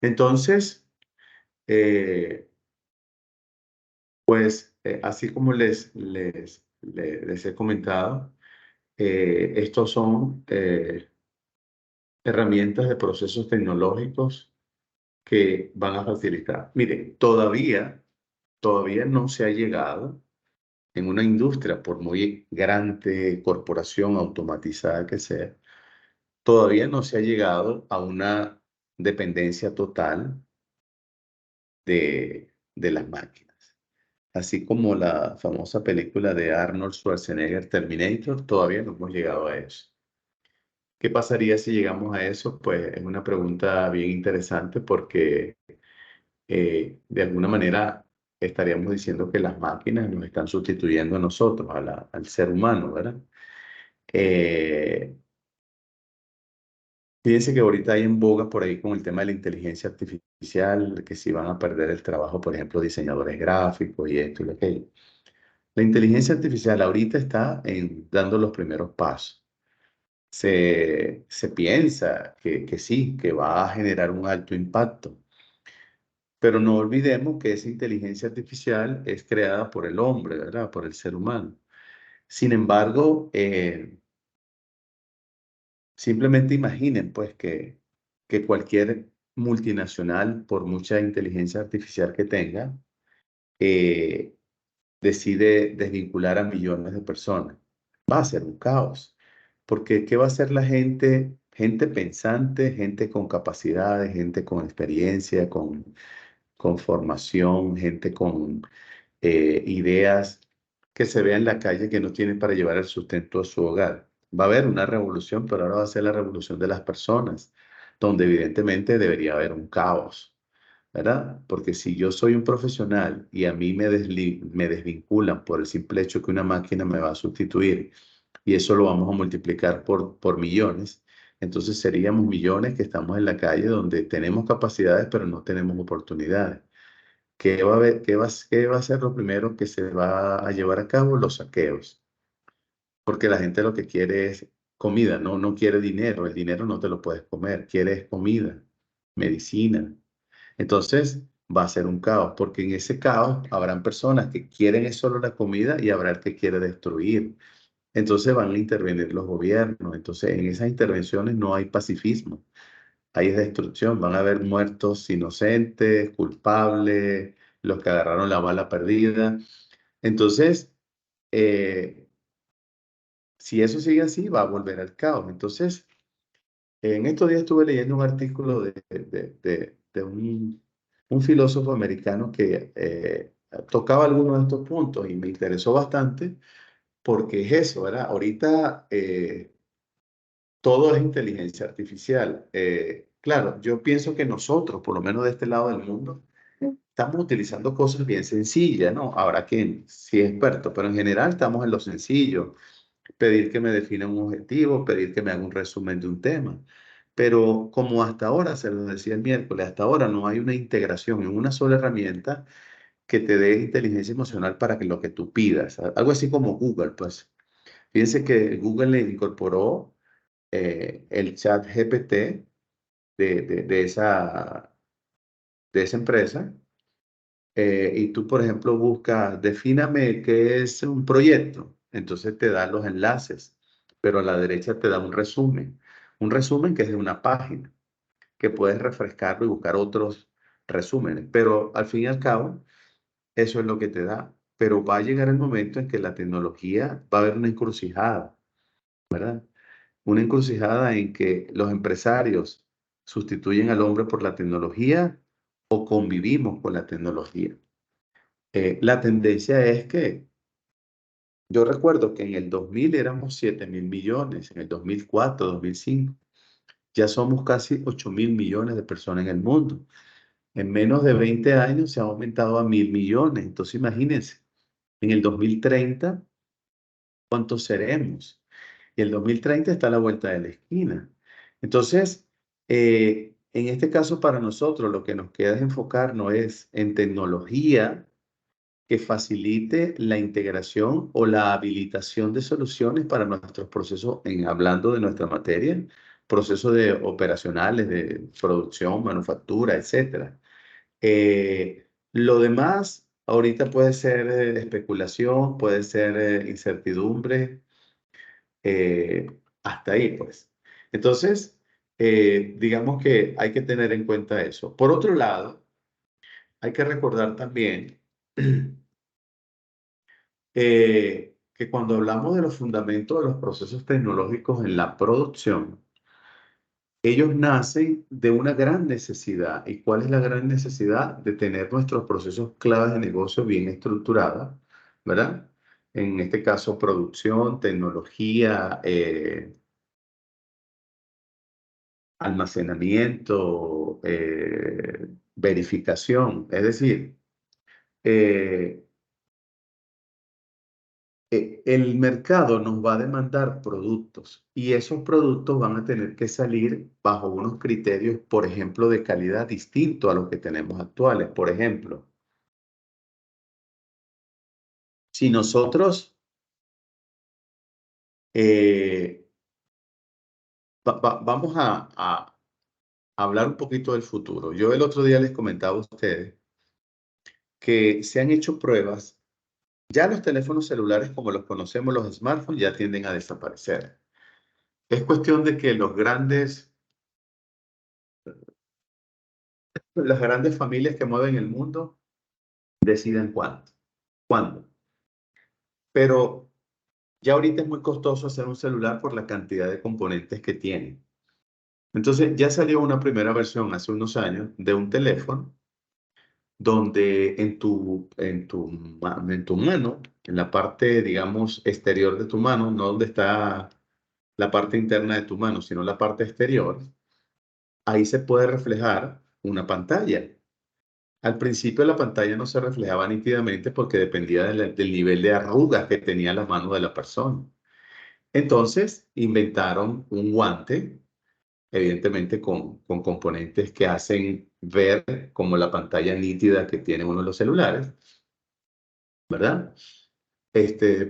Entonces, eh, así como les he comentado, estos son herramientas de procesos tecnológicos que van a facilitar. Miren, todavía no se ha llegado en una industria, por muy grande corporación automatizada que sea, todavía no se ha llegado a una dependencia total de las máquinas. Así como la famosa película de Arnold Schwarzenegger, Terminator, todavía no hemos llegado a eso. ¿Qué pasaría si llegamos a eso? Pues es una pregunta bien interesante porque de alguna manera estaríamos diciendo que las máquinas nos están sustituyendo a nosotros, al ser humano, ¿verdad? Eh, Fíjense que ahorita hay en boga por ahí con el tema de la inteligencia artificial, que si van a perder el trabajo, por ejemplo, diseñadores gráficos y esto y aquello. La inteligencia artificial ahorita está dando los primeros pasos. Se piensa que sí, que va a generar un alto impacto, pero no olvidemos que esa inteligencia artificial es creada por el hombre, ¿verdad? Por el ser humano. Sin embargo, simplemente imaginen pues que cualquier multinacional, por mucha inteligencia artificial que tenga, eh, decide desvincular a millones de personas. Va a ser un caos, porque ¿qué va a hacer la gente? Gente pensante, gente con capacidades, gente con experiencia, con formación, gente con ideas que se vea en la calle que no tienen para llevar el sustento a su hogar. Va a haber una revolución, pero ahora va a ser la revolución de las personas, donde evidentemente debería haber un caos, ¿verdad? Porque si yo soy un profesional y a mí me desvinculan por el simple hecho que una máquina me va a sustituir y eso lo vamos a multiplicar por millones, entonces seríamos millones que estamos en la calle donde tenemos capacidades pero no tenemos oportunidades. ¿Qué va a haber- qué va a ser lo primero que se va a llevar a cabo? Los saqueos. Porque la gente lo que quiere es comida, no quiere dinero. El dinero no te lo puedes comer, quieres comida, medicina. Entonces va a ser un caos, porque en ese caos habrán personas que quieren es solo la comida y habrá el que quiere destruir. Entonces van a intervenir los gobiernos. Entonces en esas intervenciones no hay pacifismo, hay destrucción. Van a haber muertos inocentes, culpables, los que agarraron la bala perdida. Entonces, eh, si eso sigue así, va a volver al caos. Entonces, en estos días estuve leyendo un artículo de un filósofo americano que tocaba algunos de estos puntos y me interesó bastante porque es eso, ¿verdad? Ahorita todo es inteligencia artificial. Claro, yo pienso que nosotros, por lo menos de este lado del mundo, estamos utilizando cosas bien sencillas, ¿no? Ahora que sí es experto, pero en general estamos en lo sencillo. Pedir que me defina un objetivo, pedir que me haga un resumen de un tema. Pero como hasta ahora, se lo decía el miércoles, hasta ahora no hay una integración en una sola herramienta que te dé inteligencia emocional para que lo que tú pidas. Algo así como Google, pues. Fíjense que Google le incorporó el chat GPT de esa empresa. Y tú, por ejemplo, buscas, defíname qué es un proyecto. Entonces te da los enlaces, pero a la derecha te da un resumen. Un resumen que es de una página, que puedes refrescarlo y buscar otros resúmenes. Pero al fin y al cabo, eso es lo que te da. Pero va a llegar el momento en que la tecnología va a haber una encrucijada, ¿verdad? Una encrucijada en que los empresarios sustituyen al hombre por la tecnología o convivimos con la tecnología. La tendencia es que yo recuerdo que en el 2000 éramos 7.000 millones, en el 2004, 2005. Ya somos casi 8.000 millones de personas en el mundo. En menos de 20 años se ha aumentado a 1.000 millones. Entonces imagínense, en el 2030, ¿cuántos seremos? Y el 2030 está a la vuelta de la esquina. Entonces, en este caso para nosotros lo que nos queda es enfocarnos es en tecnología que facilite la integración o la habilitación de soluciones para nuestros procesos, hablando de nuestra materia, procesos operacionales de producción, manufactura, etcétera. Lo demás ahorita puede ser especulación, puede ser incertidumbre, hasta ahí pues. Entonces, digamos que hay que tener en cuenta eso. Por otro lado, hay que recordar también que cuando hablamos de los fundamentos de los procesos tecnológicos en la producción, ellos nacen de una gran necesidad. ¿Y cuál es la gran necesidad? De tener nuestros procesos claves de negocio bien estructurados, ¿verdad? En este caso, producción, tecnología, almacenamiento, verificación. Es decir, eh, el mercado nos va a demandar productos y esos productos van a tener que salir bajo unos criterios, por ejemplo, de calidad distinto a los que tenemos actuales. Por ejemplo, si nosotros eh, vamos a hablar un poquito del futuro. Yo el otro día les comentaba a ustedes que se han hecho pruebas. Ya los teléfonos celulares como los conocemos, los smartphones, ya tienden a desaparecer. Es cuestión de que las grandes familias que mueven el mundo decidan cuándo. ¿Cuándo? Pero ya ahorita es muy costoso hacer un celular por la cantidad de componentes que tiene. Entonces ya salió una primera versión hace unos años de un teléfono donde en tu mano, en la parte, digamos, exterior de tu mano, no donde está la parte interna de tu mano, sino la parte exterior, ahí se puede reflejar una pantalla. Al principio la pantalla no se reflejaba nítidamente porque dependía del nivel de arrugas que tenía la mano de la persona. Entonces inventaron un guante, evidentemente con componentes que hacen ver como la pantalla nítida que tiene uno de los celulares, ¿verdad?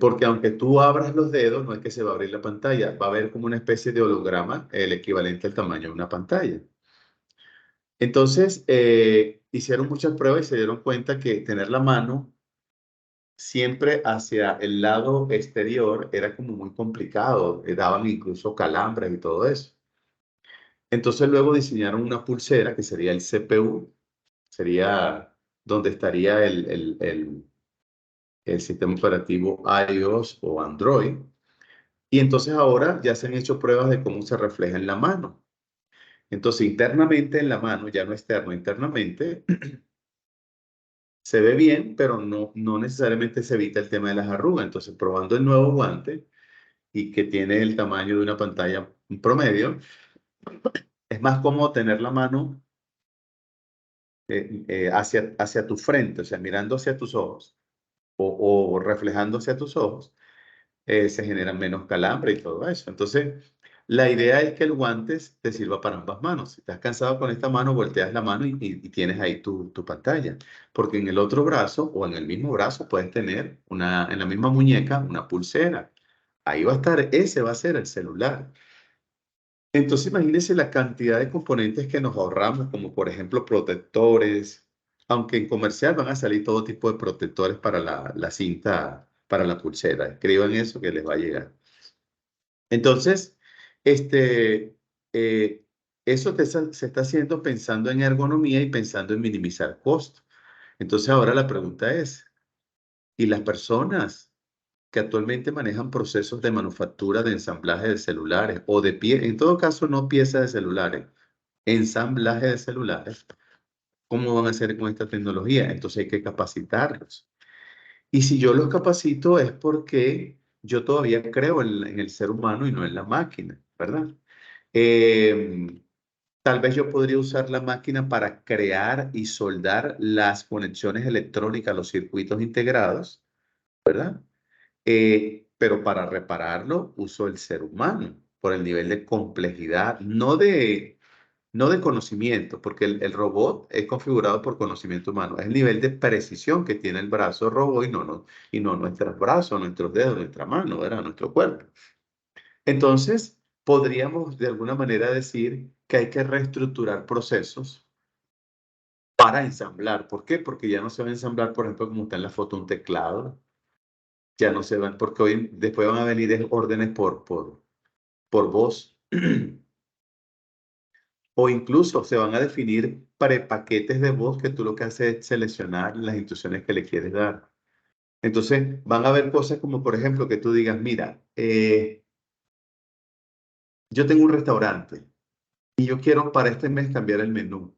Porque aunque tú abras los dedos, no es que se va a abrir la pantalla, va a haber como una especie de holograma, el equivalente al tamaño de una pantalla. Entonces, hicieron muchas pruebas y se dieron cuenta que tener la mano siempre hacia el lado exterior era como muy complicado, daban incluso calambres y todo eso. Entonces luego diseñaron una pulsera que sería el CPU, sería donde estaría el sistema operativo iOS o Android. Y entonces ahora ya se han hecho pruebas de cómo se refleja en la mano. Entonces internamente en la mano, ya no externo, internamente, se ve bien, pero no necesariamente se evita el tema de las arrugas. Entonces probando el nuevo guante y que tiene el tamaño de una pantalla promedio, es más cómodo tener la mano hacia tu frente, o sea, mirando hacia tus ojos o reflejando hacia tus ojos, se generan menos calambre y todo eso. Entonces, la idea es que el guante te sirva para ambas manos. Si estás cansado con esta mano, volteas la mano y tienes ahí tu pantalla. Porque en el otro brazo o en el mismo brazo puedes tener en la misma muñeca una pulsera. Ahí va a estar, ese va a ser el celular. Entonces, imagínense la cantidad de componentes que nos ahorramos, como por ejemplo protectores, aunque en comercial van a salir todo tipo de protectores para la cinta, para la pulsera. Escriban eso que les va a llegar. Entonces, este, eh, eso se está haciendo pensando en ergonomía y pensando en minimizar costos. Entonces, ahora la pregunta es, ¿y las personas que actualmente manejan procesos de manufactura, de ensamblaje de celulares o de pie, en todo caso no piezas de celulares, ensamblaje de celulares, cómo van a hacer con esta tecnología? Entonces hay que capacitarlos. Y si yo los capacito es porque yo todavía creo en el ser humano y no en la máquina, ¿verdad? Em, Tal vez yo podría usar la máquina para crear y soldar las conexiones electrónicas, los circuitos integrados, ¿verdad? Pero para repararlo uso el ser humano por el nivel de complejidad, no de conocimiento, porque el robot es configurado por conocimiento humano. Es el nivel de precisión que tiene el brazo robot y no nuestros brazos, nuestros dedos, nuestra mano, ¿verdad? Nuestro cuerpo. Entonces, podríamos de alguna manera decir que hay que reestructurar procesos para ensamblar. ¿Por qué? Porque ya no se va a ensamblar, por ejemplo, como está en la foto, un teclado. Ya no se van, porque hoy, después van a venir órdenes por voz. O incluso se van a definir prepaquetes de voz que tú lo que haces es seleccionar las instrucciones que le quieres dar. Entonces, van a haber cosas como, por ejemplo, que tú digas, mira, yo tengo un restaurante y yo quiero para este mes cambiar el menú.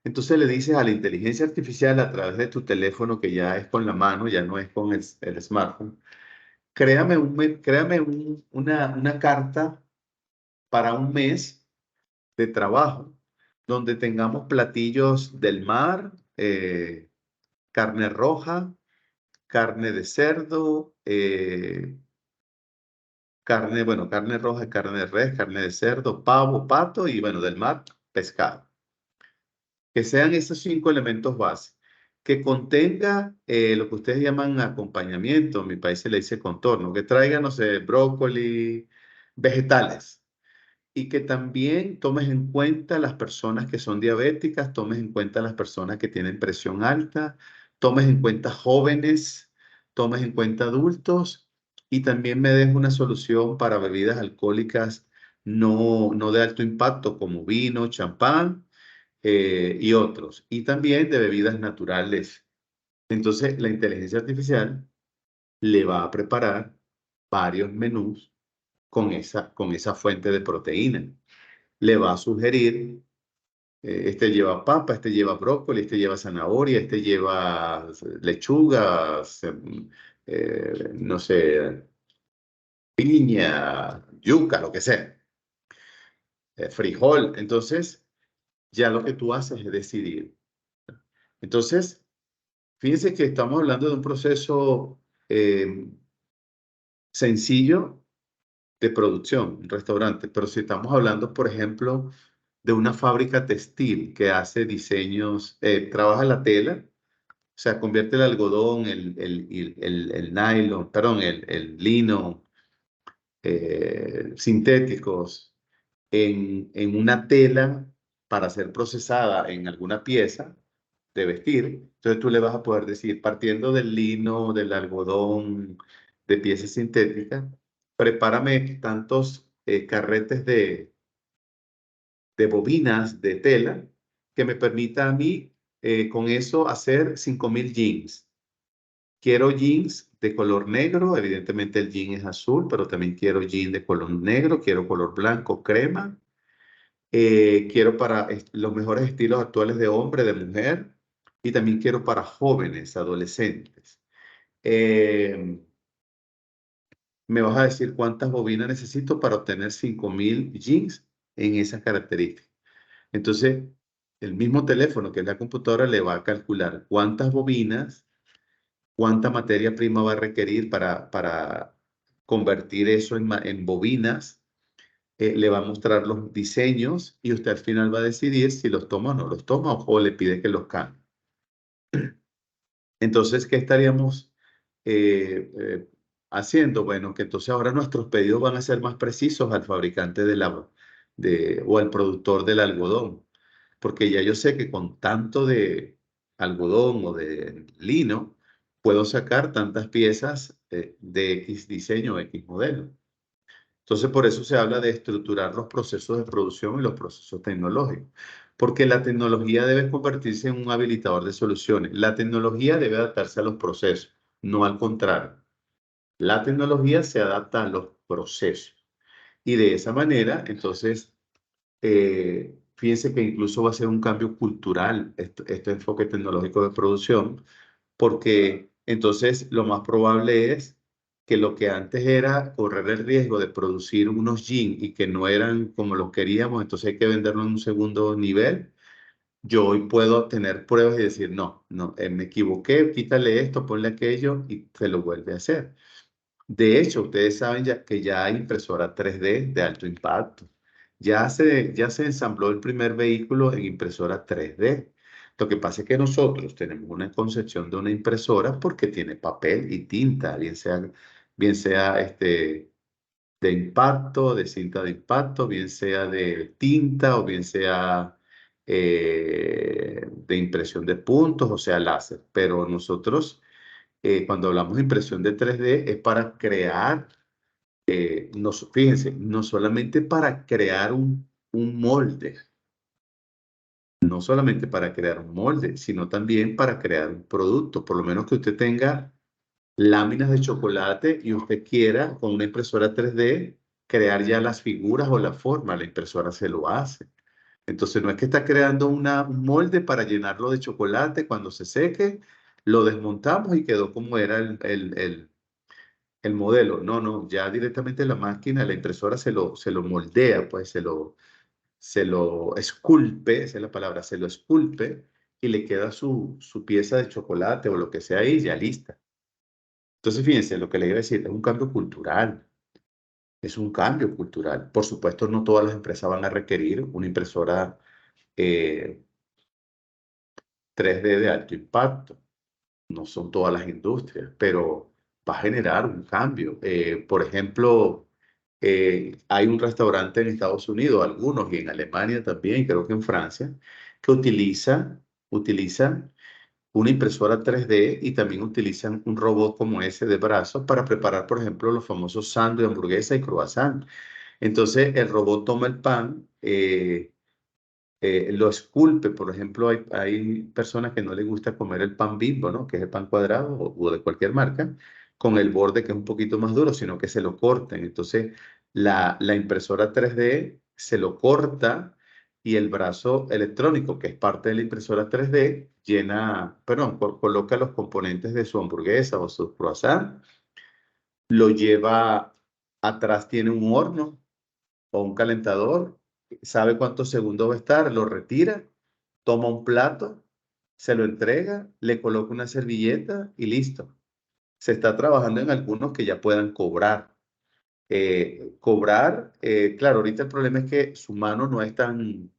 Entonces le dices a la inteligencia artificial a través de tu teléfono, que ya es con la mano, ya no es con el smartphone, créame una carta para un mes de trabajo donde tengamos platillos del mar, carne roja, carne de cerdo, carne roja, carne de res, carne de cerdo, pavo, pato y bueno, del mar, pescado. Que sean esos 5 elementos básicos. Que contenga lo que ustedes llaman acompañamiento, en mi país se le dice contorno, que traiga, no sé, brócoli, vegetales. Y que también tomes en cuenta las personas que son diabéticas, tomes en cuenta las personas que tienen presión alta, tomes en cuenta jóvenes, tomes en cuenta adultos y también me des una solución para bebidas alcohólicas no de alto impacto como vino, champán y otros. Y también de bebidas naturales. Entonces, la inteligencia artificial le va a preparar varios menús con esa fuente de proteína. Le va a sugerir, este lleva papa, este lleva brócoli, este lleva zanahoria, este lleva lechuga, no sé, piña, yuca, lo que sea, frijol. Entonces, ya lo que tú haces es decidir. Entonces, fíjense que estamos hablando de un proceso sencillo de producción, un restaurante, pero si estamos hablando, por ejemplo, de una fábrica textil que hace diseños, trabaja la tela, o sea, convierte el algodón, el nylon, perdón, el lino, sintéticos en una tela para ser procesada en alguna pieza de vestir. Entonces tú le vas a poder decir, partiendo del lino, del algodón, de piezas sintéticas, prepárame tantos carretes de bobinas de tela que me permita a mí con eso hacer 5.000 jeans. Quiero jeans de color negro, evidentemente el jean es azul, pero también quiero jean de color negro, quiero color blanco, crema. Quiero para los mejores estilos actuales de hombre, de mujer, y también quiero para jóvenes, adolescentes. Eh, Me vas a decir cuántas bobinas necesito para obtener 5.000 jeans en esas características. Entonces, el mismo teléfono que es la computadora le va a calcular cuántas bobinas, cuánta materia prima va a requerir para convertir eso en bobinas. Le va a mostrar los diseños y usted al final va a decidir si los toma o no los toma o le pide que los cambie. Entonces, ¿qué estaríamos haciendo? Bueno, que entonces ahora nuestros pedidos van a ser más precisos al fabricante o al productor del algodón, porque ya yo sé que con tanto de algodón o de lino, puedo sacar tantas piezas de X diseño, X modelo. Entonces, por eso se habla de estructurar los procesos de producción y los procesos tecnológicos, porque la tecnología debe convertirse en un habilitador de soluciones. La tecnología debe adaptarse a los procesos, no al contrario. La tecnología se adapta a los procesos. Y de esa manera, entonces, fíjense que incluso va a ser un cambio cultural este enfoque tecnológico de producción, porque entonces lo más probable es que lo que antes era correr el riesgo de producir unos jeans y que no eran como los queríamos, entonces hay que venderlo en un segundo nivel. Yo hoy puedo tener pruebas y decir, no, no, me equivoqué, quítale esto, ponle aquello y se lo vuelve a hacer. De hecho, ustedes saben ya que ya hay impresora 3D de alto impacto. Ya se ensambló el primer vehículo en impresora 3D. Lo que pasa es que nosotros tenemos una concepción de una impresora porque tiene papel y tinta, bien sea de impacto, de cinta de impacto, bien sea de tinta o bien sea de impresión de puntos, o sea, láser. Pero nosotros, cuando hablamos de impresión de 3D, es para crear, fíjense, no solamente para crear un molde, no solamente para crear un molde, sino también para crear un producto. Por lo menos que usted tenga láminas de chocolate y usted quiera con una impresora 3D crear ya las figuras o la forma, la impresora se lo hace. Entonces no es que está creando un molde para llenarlo de chocolate, cuando se seque, lo desmontamos y quedó como era el modelo. No, no, ya directamente la máquina, la impresora se lo moldea, pues se lo esculpe, esa es la palabra, se lo esculpe y le queda su pieza de chocolate o lo que sea ahí ya lista. Entonces, fíjense, lo que le iba a decir, es un cambio cultural, es un cambio cultural. Por supuesto, no todas las empresas van a requerir una impresora eh, 3D de alto impacto, no son todas las industrias, pero va a generar un cambio. Por ejemplo, hay un restaurante en Estados Unidos, algunos, y en Alemania también, creo que en Francia, que utilizan una impresora 3D y también utilizan un robot como ese de brazos para preparar, por ejemplo, los famosos sándwiches, hamburguesa y croissant. Entonces, el robot toma el pan, lo esculpe. Por ejemplo, hay personas que no les gusta comer el pan Bimbo, ¿no? Que es el pan cuadrado o de cualquier marca, con el borde que es un poquito más duro, sino que se lo corten. Entonces, la impresora 3D se lo corta y el brazo electrónico, que es parte de la impresora 3D, coloca los componentes de su hamburguesa o su croissant, lo lleva atrás, tiene un horno o un calentador, sabe cuántos segundos va a estar, lo retira, toma un plato, se lo entrega, le coloca una servilleta y listo. Se está trabajando en algunos que ya puedan cobrar. Claro, ahorita el problema es que su mano no es tan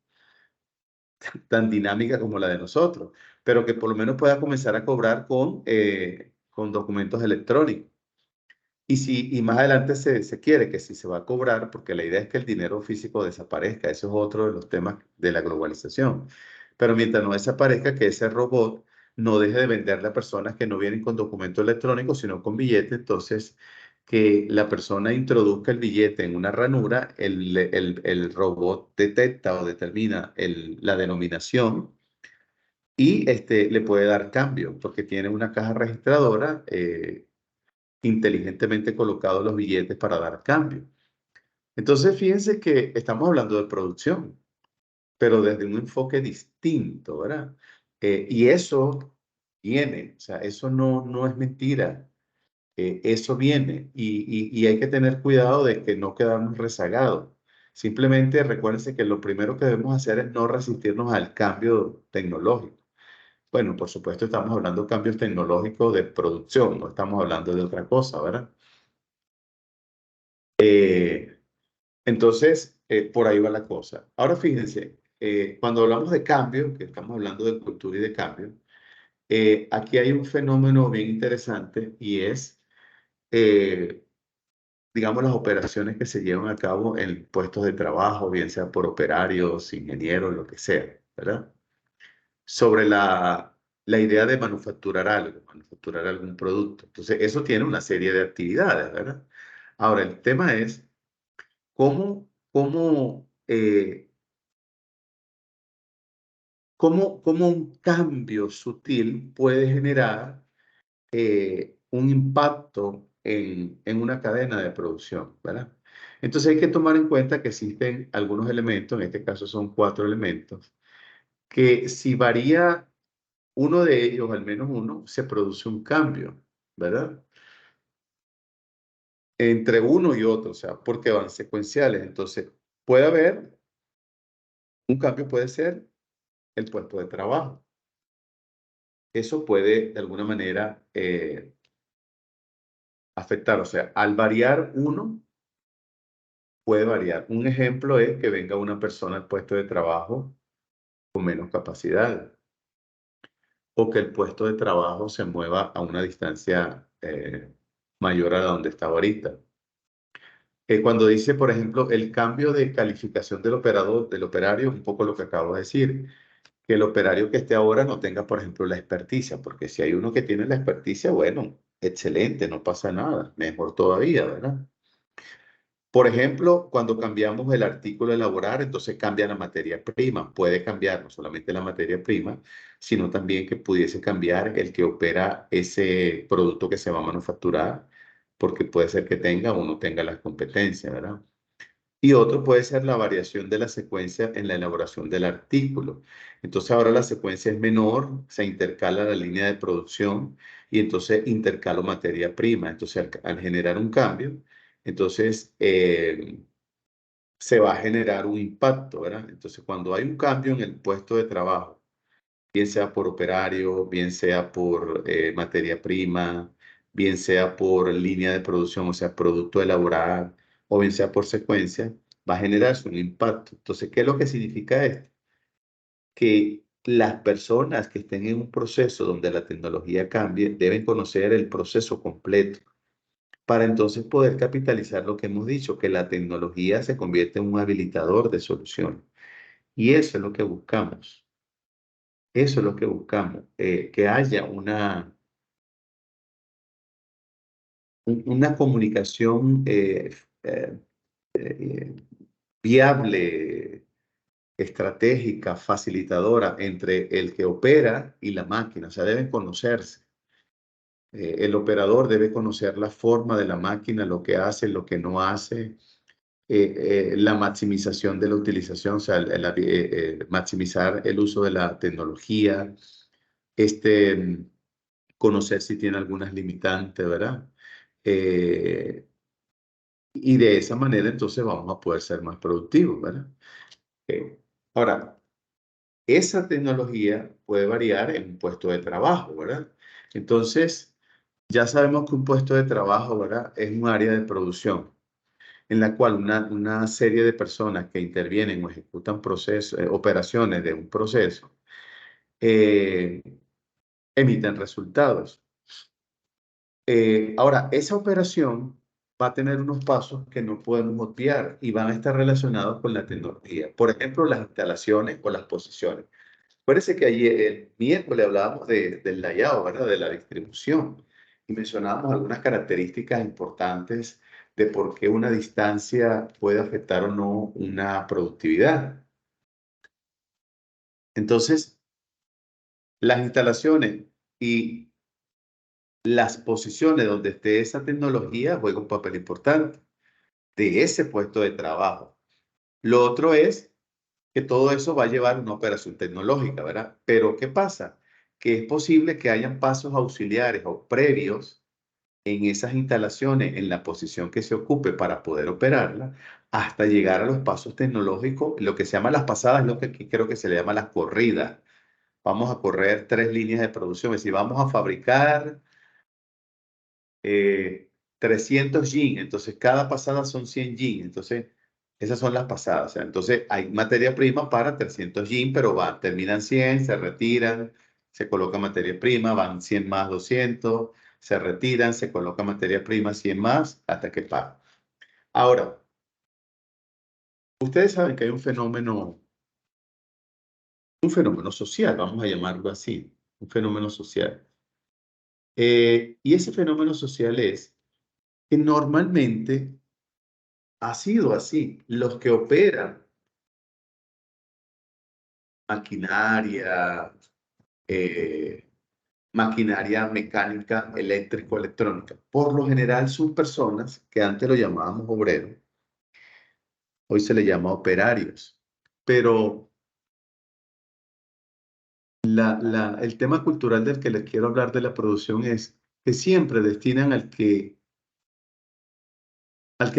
dinámica como la de nosotros, pero que por lo menos pueda comenzar a cobrar con documentos electrónicos. Y más adelante se quiere que si se va a cobrar, porque la idea es que el dinero físico desaparezca, eso es otro de los temas de la globalización. Pero mientras no desaparezca, que ese robot no deje de venderle a personas que no vienen con documento electrónico, sino con billete, entonces que la persona introduzca el billete en una ranura, el robot detecta o determina la denominación y le puede dar cambio, porque tiene una caja registradora. Inteligentemente colocados los billetes para dar cambio. Entonces, fíjense que estamos hablando de producción, pero desde un enfoque distinto, ¿verdad? Y eso viene, o sea, eso no es mentira, eso viene y hay que tener cuidado de que no quedarnos rezagados. Simplemente recuérdense que lo primero que debemos hacer es no resistirnos al cambio tecnológico. Bueno, por supuesto, estamos hablando de cambios tecnológicos de producción, no estamos hablando de otra cosa, ¿verdad? Entonces, por ahí va la cosa. Ahora fíjense, cuando hablamos de cambio, que estamos hablando de cultura y de cambio, aquí hay un fenómeno bien interesante y es, eh, digamos, las operaciones que se llevan a cabo en puestos de trabajo, bien sea por operarios, ingenieros, lo que sea, ¿verdad? Sobre la idea de manufacturar algo, manufacturar algún producto. Entonces, eso tiene una serie de actividades, ¿verdad? Ahora, el tema es cómo un cambio sutil puede generar un impacto en una cadena de producción, ¿verdad? Entonces hay que tomar en cuenta que existen algunos elementos, en este caso son 4 elementos, que si varía uno de ellos, al menos uno, se produce un cambio, ¿verdad? Entre uno y otro, o sea, porque van secuenciales. Entonces, puede haber, un cambio puede ser el puesto de trabajo. Eso puede, de alguna manera, afectar. O sea, al variar uno, puede variar. Un ejemplo es que venga una persona al puesto de trabajo con menos capacidad o que el puesto de trabajo se mueva a una distancia mayor a la donde está ahorita. Cuando dice, por ejemplo, el cambio de calificación del operador, del operario, un poco lo que acabo de decir, que el operario que esté ahora no tenga, por ejemplo, la experticia, porque si hay uno que tiene la experticia, bueno, excelente, no pasa nada, mejor todavía, ¿verdad? Por ejemplo, cuando cambiamos el artículo a elaborar, entonces cambia la materia prima. Puede cambiar no solamente la materia prima, sino también que pudiese cambiar el que opera ese producto que se va a manufacturar, porque puede ser que tenga o no tenga las competencias, ¿verdad? Y otro puede ser la variación de la secuencia en la elaboración del artículo. Entonces ahora la secuencia es menor, se intercala la línea de producción y entonces intercalo materia prima. Entonces al generar un cambio, entonces se va a generar un impacto, ¿verdad? Entonces cuando hay un cambio en el puesto de trabajo, bien sea por operario, bien sea por materia prima, bien sea por línea de producción, o sea, producto elaborado, o bien sea por secuencia, va a generarse un impacto. Entonces, ¿qué es lo que significa esto? Que las personas que estén en un proceso donde la tecnología cambie deben conocer el proceso completo para entonces poder capitalizar lo que hemos dicho, que la tecnología se convierte en un habilitador de soluciones. Y eso es lo que buscamos. Eso es lo que buscamos, que haya una comunicación eh, eh, viable, estratégica, facilitadora entre el que opera y la máquina. O sea, deben conocerse. El operador debe conocer la forma de la máquina, lo que hace, lo que no hace, la maximización de la utilización, o sea, maximizar el uso de la tecnología, este, conocer si tiene algunas limitantes, ¿verdad? Eh, y de esa manera entonces vamos a poder ser más productivos, ¿verdad? Eh, Ahora, esa tecnología puede variar en un puesto de trabajo, ¿verdad? Entonces, ya sabemos que un puesto de trabajo, ¿verdad? Es un área de producción en la cual una serie de personas que intervienen o ejecutan procesos, operaciones de un proceso, eh, emiten resultados. Ahora, esa operación va a tener unos pasos que no podemos obviar y van a estar relacionados con la tecnología. Por ejemplo, las instalaciones o las posiciones. Acuérdense que ayer, el miércoles hablábamos del layout, ¿verdad? De la distribución y mencionábamos algunas características importantes de por qué una distancia puede afectar o no una productividad. Entonces, las instalaciones y las posiciones donde esté esa tecnología juegan un papel importante de ese puesto de trabajo. Lo otro es que todo eso va a llevar una operación tecnológica, ¿verdad? Pero ¿qué pasa? Que es posible que hayan pasos auxiliares o previos en esas instalaciones, en la posición que se ocupe para poder operarla, hasta llegar a los pasos tecnológicos, lo que se llama las pasadas, lo que aquí creo que se le llama las corridas. Vamos a correr 3 líneas de producción, es decir, vamos a fabricar 300 jeans, entonces cada pasada son 100 jeans, entonces esas son las pasadas, o sea, entonces hay materia prima para 300 jeans, pero terminan 100, se retiran, se coloca materia prima, van 100 más 200, se retiran, se coloca materia prima 100 más, hasta que paga. Ahora, ustedes saben que hay un fenómeno social, vamos a llamarlo así, un fenómeno social. Y ese fenómeno social es que normalmente ha sido así. Los que operan maquinaria, eh, maquinaria mecánica, eléctrico, electrónica, por lo general son personas que antes lo llamábamos obreros, hoy se le llama operarios. Pero el tema cultural del que les quiero hablar de la producción es que siempre destinan al que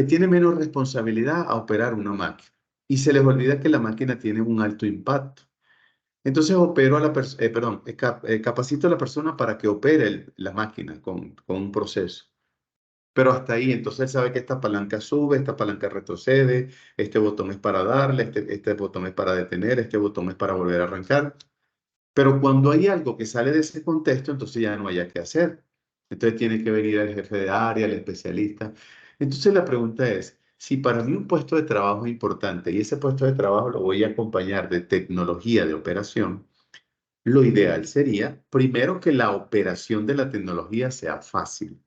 tiene menos responsabilidad a operar una máquina. Y se les olvida que la máquina tiene un alto impacto. Entonces opero a la perdón, capacito a la persona para que opere la máquina con un proceso. Pero hasta ahí, entonces él sabe que esta palanca sube, esta palanca retrocede, este botón es para darle, este botón es para detener, este botón es para volver a arrancar. Pero cuando hay algo que sale de ese contexto, entonces ya no haya qué hacer. Entonces tiene que venir el jefe de área, el especialista. Entonces la pregunta es, si para mí un puesto de trabajo es importante y ese puesto de trabajo lo voy a acompañar de tecnología de operación, lo ideal sería, primero, que la operación de la tecnología sea fácil.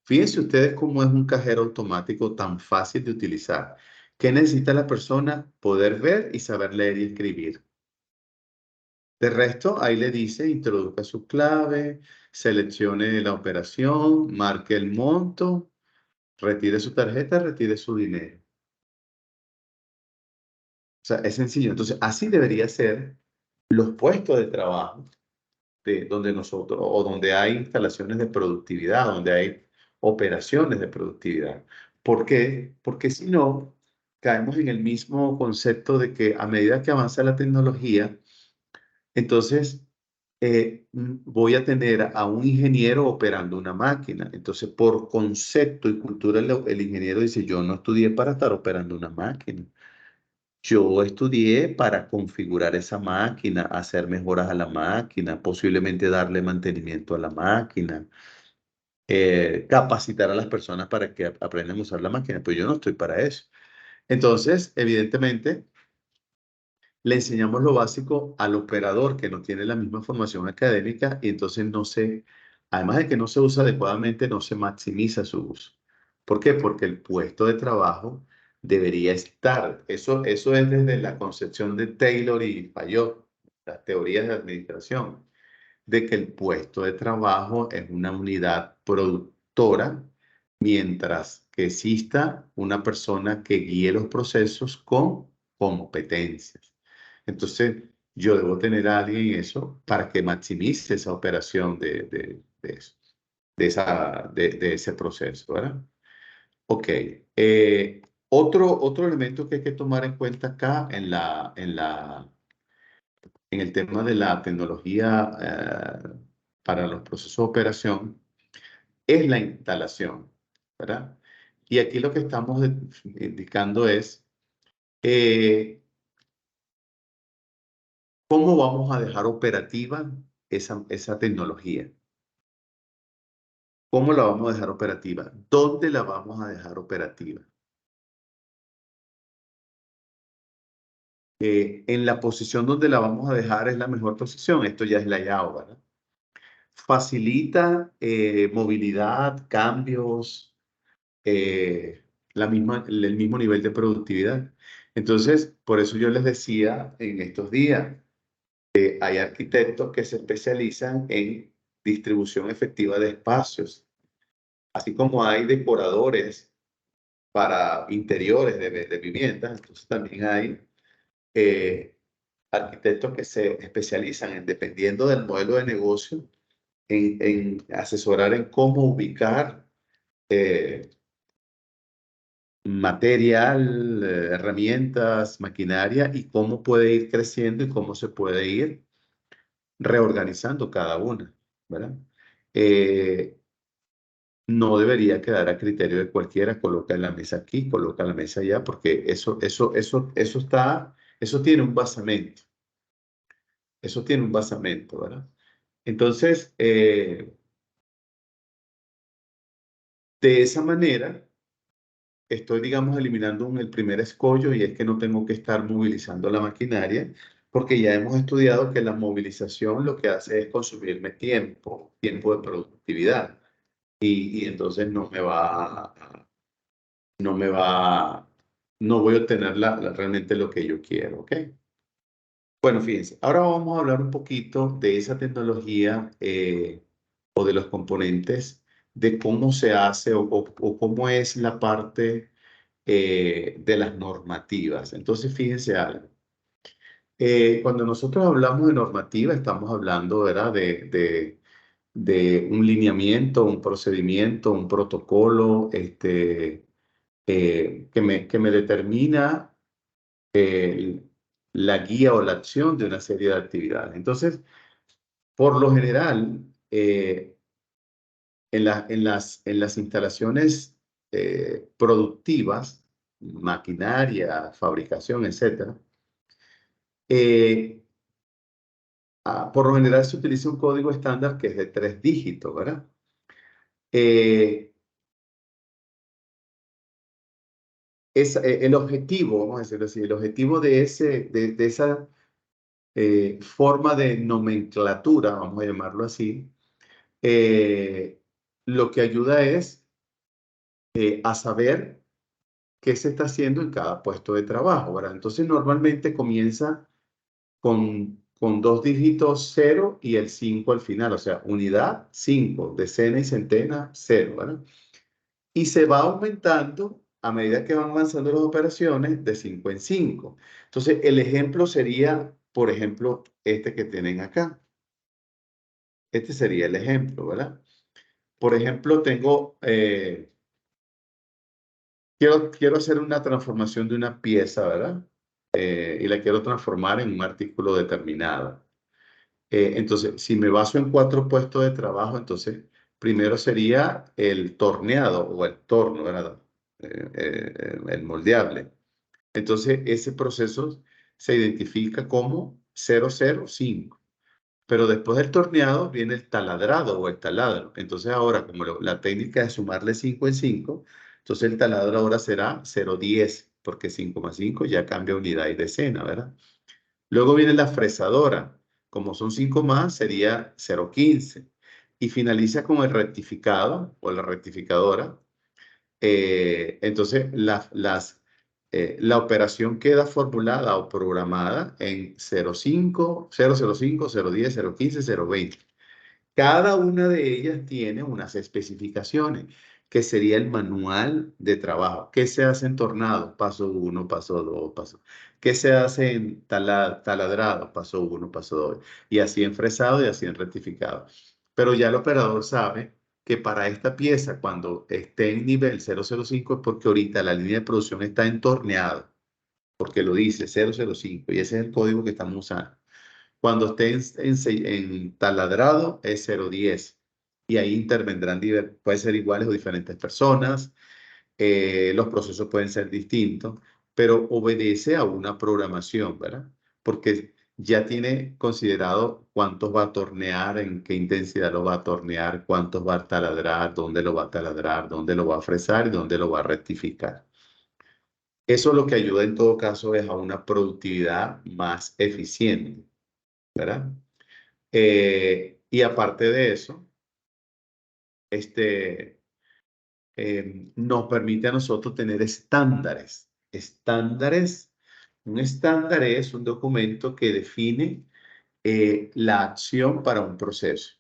Fíjense ustedes cómo es un cajero automático tan fácil de utilizar. ¿Qué necesita la persona? Poder ver y saber leer y escribir. De resto, ahí le dice, introduzca su clave, seleccione la operación, marque el monto, retire su tarjeta, retire su dinero. O sea, es sencillo. Entonces, así debería ser los puestos de trabajo de donde nosotros, o donde hay instalaciones de productividad, donde hay operaciones de productividad. ¿Por qué? Porque si no, caemos en el mismo concepto de que a medida que avanza la tecnología, entonces voy a tener a un ingeniero operando una máquina. Entonces, por concepto y cultura, el ingeniero dice, yo no estudié para estar operando una máquina. Yo estudié para configurar esa máquina, hacer mejoras a la máquina, posiblemente darle mantenimiento a la máquina, capacitar a las personas para que aprendan a usar la máquina, pero yo no estoy para eso. Entonces, evidentemente, le enseñamos lo básico al operador que no tiene la misma formación académica y entonces no se, además de que no se usa adecuadamente, no se maximiza su uso. ¿Por qué? Porque el puesto de trabajo debería estar. Eso es desde la concepción de Taylor y Fayot, las teorías de administración, de que el puesto de trabajo es una unidad productora, mientras que exista una persona que guíe los procesos con competencias. Entonces, yo debo tener a alguien en eso para que maximice esa operación de eso, de ese proceso, ¿verdad? Ok. Otro elemento que hay que tomar en cuenta acá en el tema de la tecnología para los procesos de operación es la instalación, ¿verdad? Y aquí lo que estamos indicando es eh, cómo vamos a dejar operativa esa tecnología. ¿Cómo la vamos a dejar operativa? ¿Dónde la vamos a dejar operativa? En la posición donde la vamos a dejar es la mejor posición. Esto ya es layout, ¿verdad? Facilita movilidad, cambios, el mismo nivel de productividad. Entonces, por eso yo les decía en estos días, hay arquitectos que se especializan en distribución efectiva de espacios, así como hay decoradores para interiores de viviendas, entonces también hay eh, arquitectos que se especializan en, dependiendo del modelo de negocio, en asesorar en cómo ubicar eh, material, herramientas, maquinaria y cómo puede ir creciendo y cómo se puede ir reorganizando cada una, ¿verdad? Eh, no debería quedar a criterio de cualquiera, coloca la mesa aquí, coloca la mesa allá, porque eso tiene un basamento, ¿verdad? Entonces, de esa manera, estoy, digamos, eliminando el primer escollo y es que no tengo que estar movilizando la maquinaria, porque ya hemos estudiado que la movilización lo que hace es consumirme tiempo de productividad, y entonces no me va, no voy a obtener realmente lo que yo quiero, ¿ok? Bueno, fíjense, ahora vamos a hablar un poquito de esa tecnología o de los componentes, de cómo se hace o cómo es la parte de las normativas. Entonces, fíjense algo. Cuando nosotros hablamos de normativa, estamos hablando, ¿verdad? De un lineamiento, un procedimiento, un protocolo, que me determina eh, la guía o la acción de una serie de actividades. Entonces, por lo general, en las instalaciones productivas, maquinaria, fabricación, etcétera, eh, por lo general se utiliza un código estándar que es de 3 dígitos, ¿verdad? Eh, el objetivo, vamos a decirlo así, el objetivo de esa forma de nomenclatura, vamos a llamarlo así, eh, lo que ayuda es a saber qué se está haciendo en cada puesto de trabajo, ¿verdad? Entonces, normalmente comienza con dos dígitos 0 y el 5 al final, o sea, unidad 5, decena y centena 0, ¿verdad? Y se va aumentando a medida que van avanzando las operaciones de 5 en 5. Entonces, el ejemplo sería, por ejemplo, este que tienen acá. Este sería el ejemplo, ¿verdad? Por ejemplo, quiero hacer una transformación de una pieza, ¿verdad? Y la quiero transformar en un artículo determinado. Entonces, si me baso en 4 puestos de trabajo, entonces primero sería el torneado o el torno, ¿verdad? El moldeable. Entonces, ese proceso se identifica como 005. Pero después del torneado viene el taladrado o el taladro. Entonces, ahora, como la técnica es sumarle 5 en 5, entonces el taladro ahora será 010, porque 5 más 5 ya cambia unidad y decena, ¿verdad? Luego viene la fresadora. Como son 5 más, sería 015. Y finaliza con el rectificado o la rectificadora. Entonces, la operación queda formulada o programada en 05, 005, 010, 015, 020. Cada una de ellas tiene unas especificaciones, que sería el manual de trabajo. ¿Qué se hace en tornado? Paso 1, paso 2, paso. ¿Qué se hace en taladrado? Paso 1, paso 2. Y así en fresado y así en rectificado. Pero ya el operador sabe que para esta pieza, cuando esté en nivel 005, es porque ahorita la línea de producción está en torneado, porque lo dice 005, y ese es el código que estamos usando. Cuando esté en taladrado es 010, y ahí intervendrán, pueden ser iguales o diferentes personas, los procesos pueden ser distintos, pero obedece a una programación, ¿verdad? Porque ya tiene considerado cuántos va a tornear, en qué intensidad lo va a tornear, cuántos va a taladrar, dónde lo va a taladrar, dónde lo va a fresar y dónde lo va a rectificar. Eso lo que ayuda en todo caso es a una productividad más eficiente, ¿verdad? Y aparte de eso, este, nos permite a nosotros tener estándares. Estándares, un estándar es un documento que define la acción para un proceso.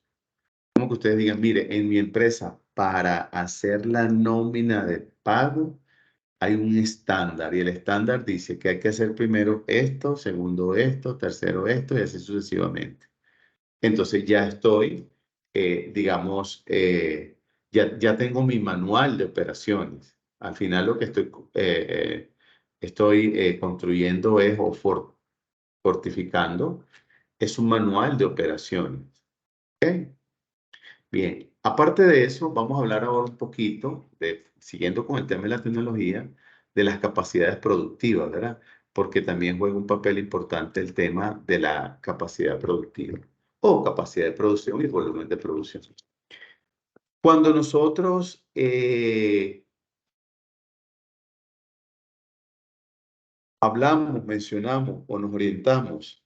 Como que ustedes digan, mire, en mi empresa, para hacer la nómina de pago, hay un estándar y el estándar dice que hay que hacer primero esto, segundo esto, tercero esto y así sucesivamente. Entonces ya estoy, digamos, ya tengo mi manual de operaciones. Al final lo que estoy construyendo es, o fortificando, es un manual de operaciones. ¿Ok? Bien, aparte de eso, vamos a hablar ahora un poquito, siguiendo con el tema de la tecnología, de las capacidades productivas, ¿verdad? Porque también juega un papel importante el tema de la capacidad productiva o capacidad de producción y volumen de producción. Cuando nosotros hablamos, mencionamos o nos orientamos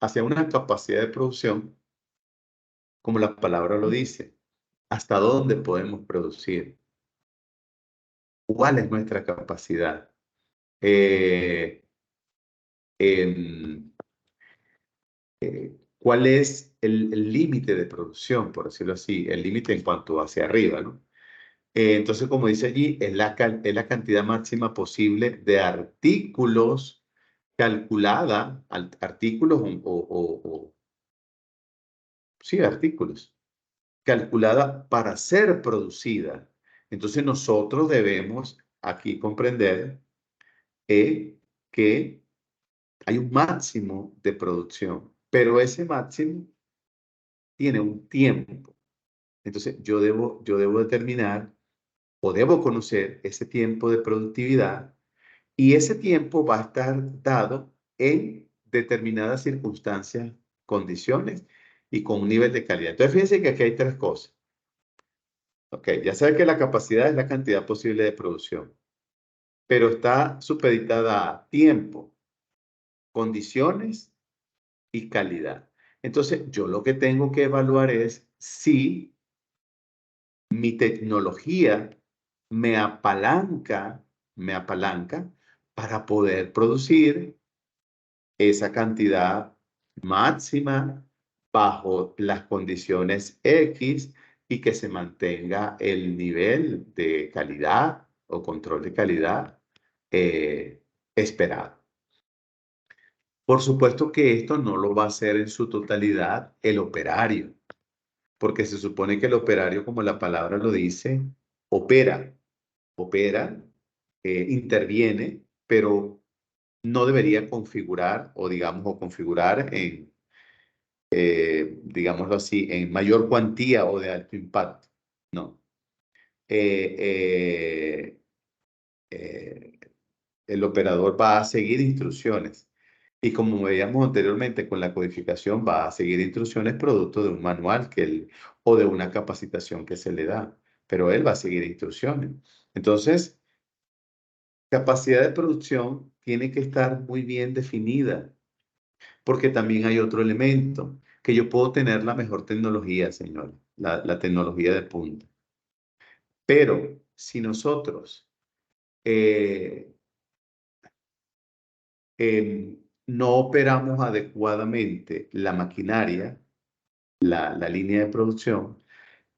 hacia una capacidad de producción, como la palabra lo dice, ¿hasta dónde podemos producir? ¿Cuál es nuestra capacidad? Eh, em, ¿Cuál es el límite de producción, por decirlo así? El límite en cuanto hacia arriba, ¿no? Entonces, como dice allí, es la cantidad máxima posible de artículos calculada, artículos sí, artículos, calculada para ser producida. Entonces, nosotros debemos aquí comprender que hay un máximo de producción, pero ese máximo tiene un tiempo. Entonces, yo debo determinar o debo conocer ese tiempo de productividad, y ese tiempo va a estar dado en determinadas circunstancias, condiciones y con un nivel de calidad. Entonces, fíjense que aquí hay 3 cosas. Ok, ya sabe que la capacidad es la cantidad posible de producción, pero está supeditada a tiempo, condiciones y calidad. Entonces, yo lo que tengo que evaluar es si mi tecnología me apalanca para poder producir esa cantidad máxima bajo las condiciones X y que se mantenga el nivel de calidad o control de calidad esperado. Por supuesto que esto no lo va a hacer en su totalidad el operario, porque se supone que el operario, como la palabra lo dice, opera, interviene, pero no debería configurar o digamos, o configurar en, digámoslo así, en mayor cuantía o de alto impacto. No. Eh, eh, eh, el operador va a seguir instrucciones. Y como veíamos anteriormente con la codificación, va a seguir instrucciones producto de un manual o de una capacitación que se le da. Pero él va a seguir instrucciones. Entonces, capacidad de producción tiene que estar muy bien definida, porque también hay otro elemento, que yo puedo tener la mejor tecnología, señor, la tecnología de punta. Pero si nosotros eh, no operamos adecuadamente la maquinaria, la línea de producción,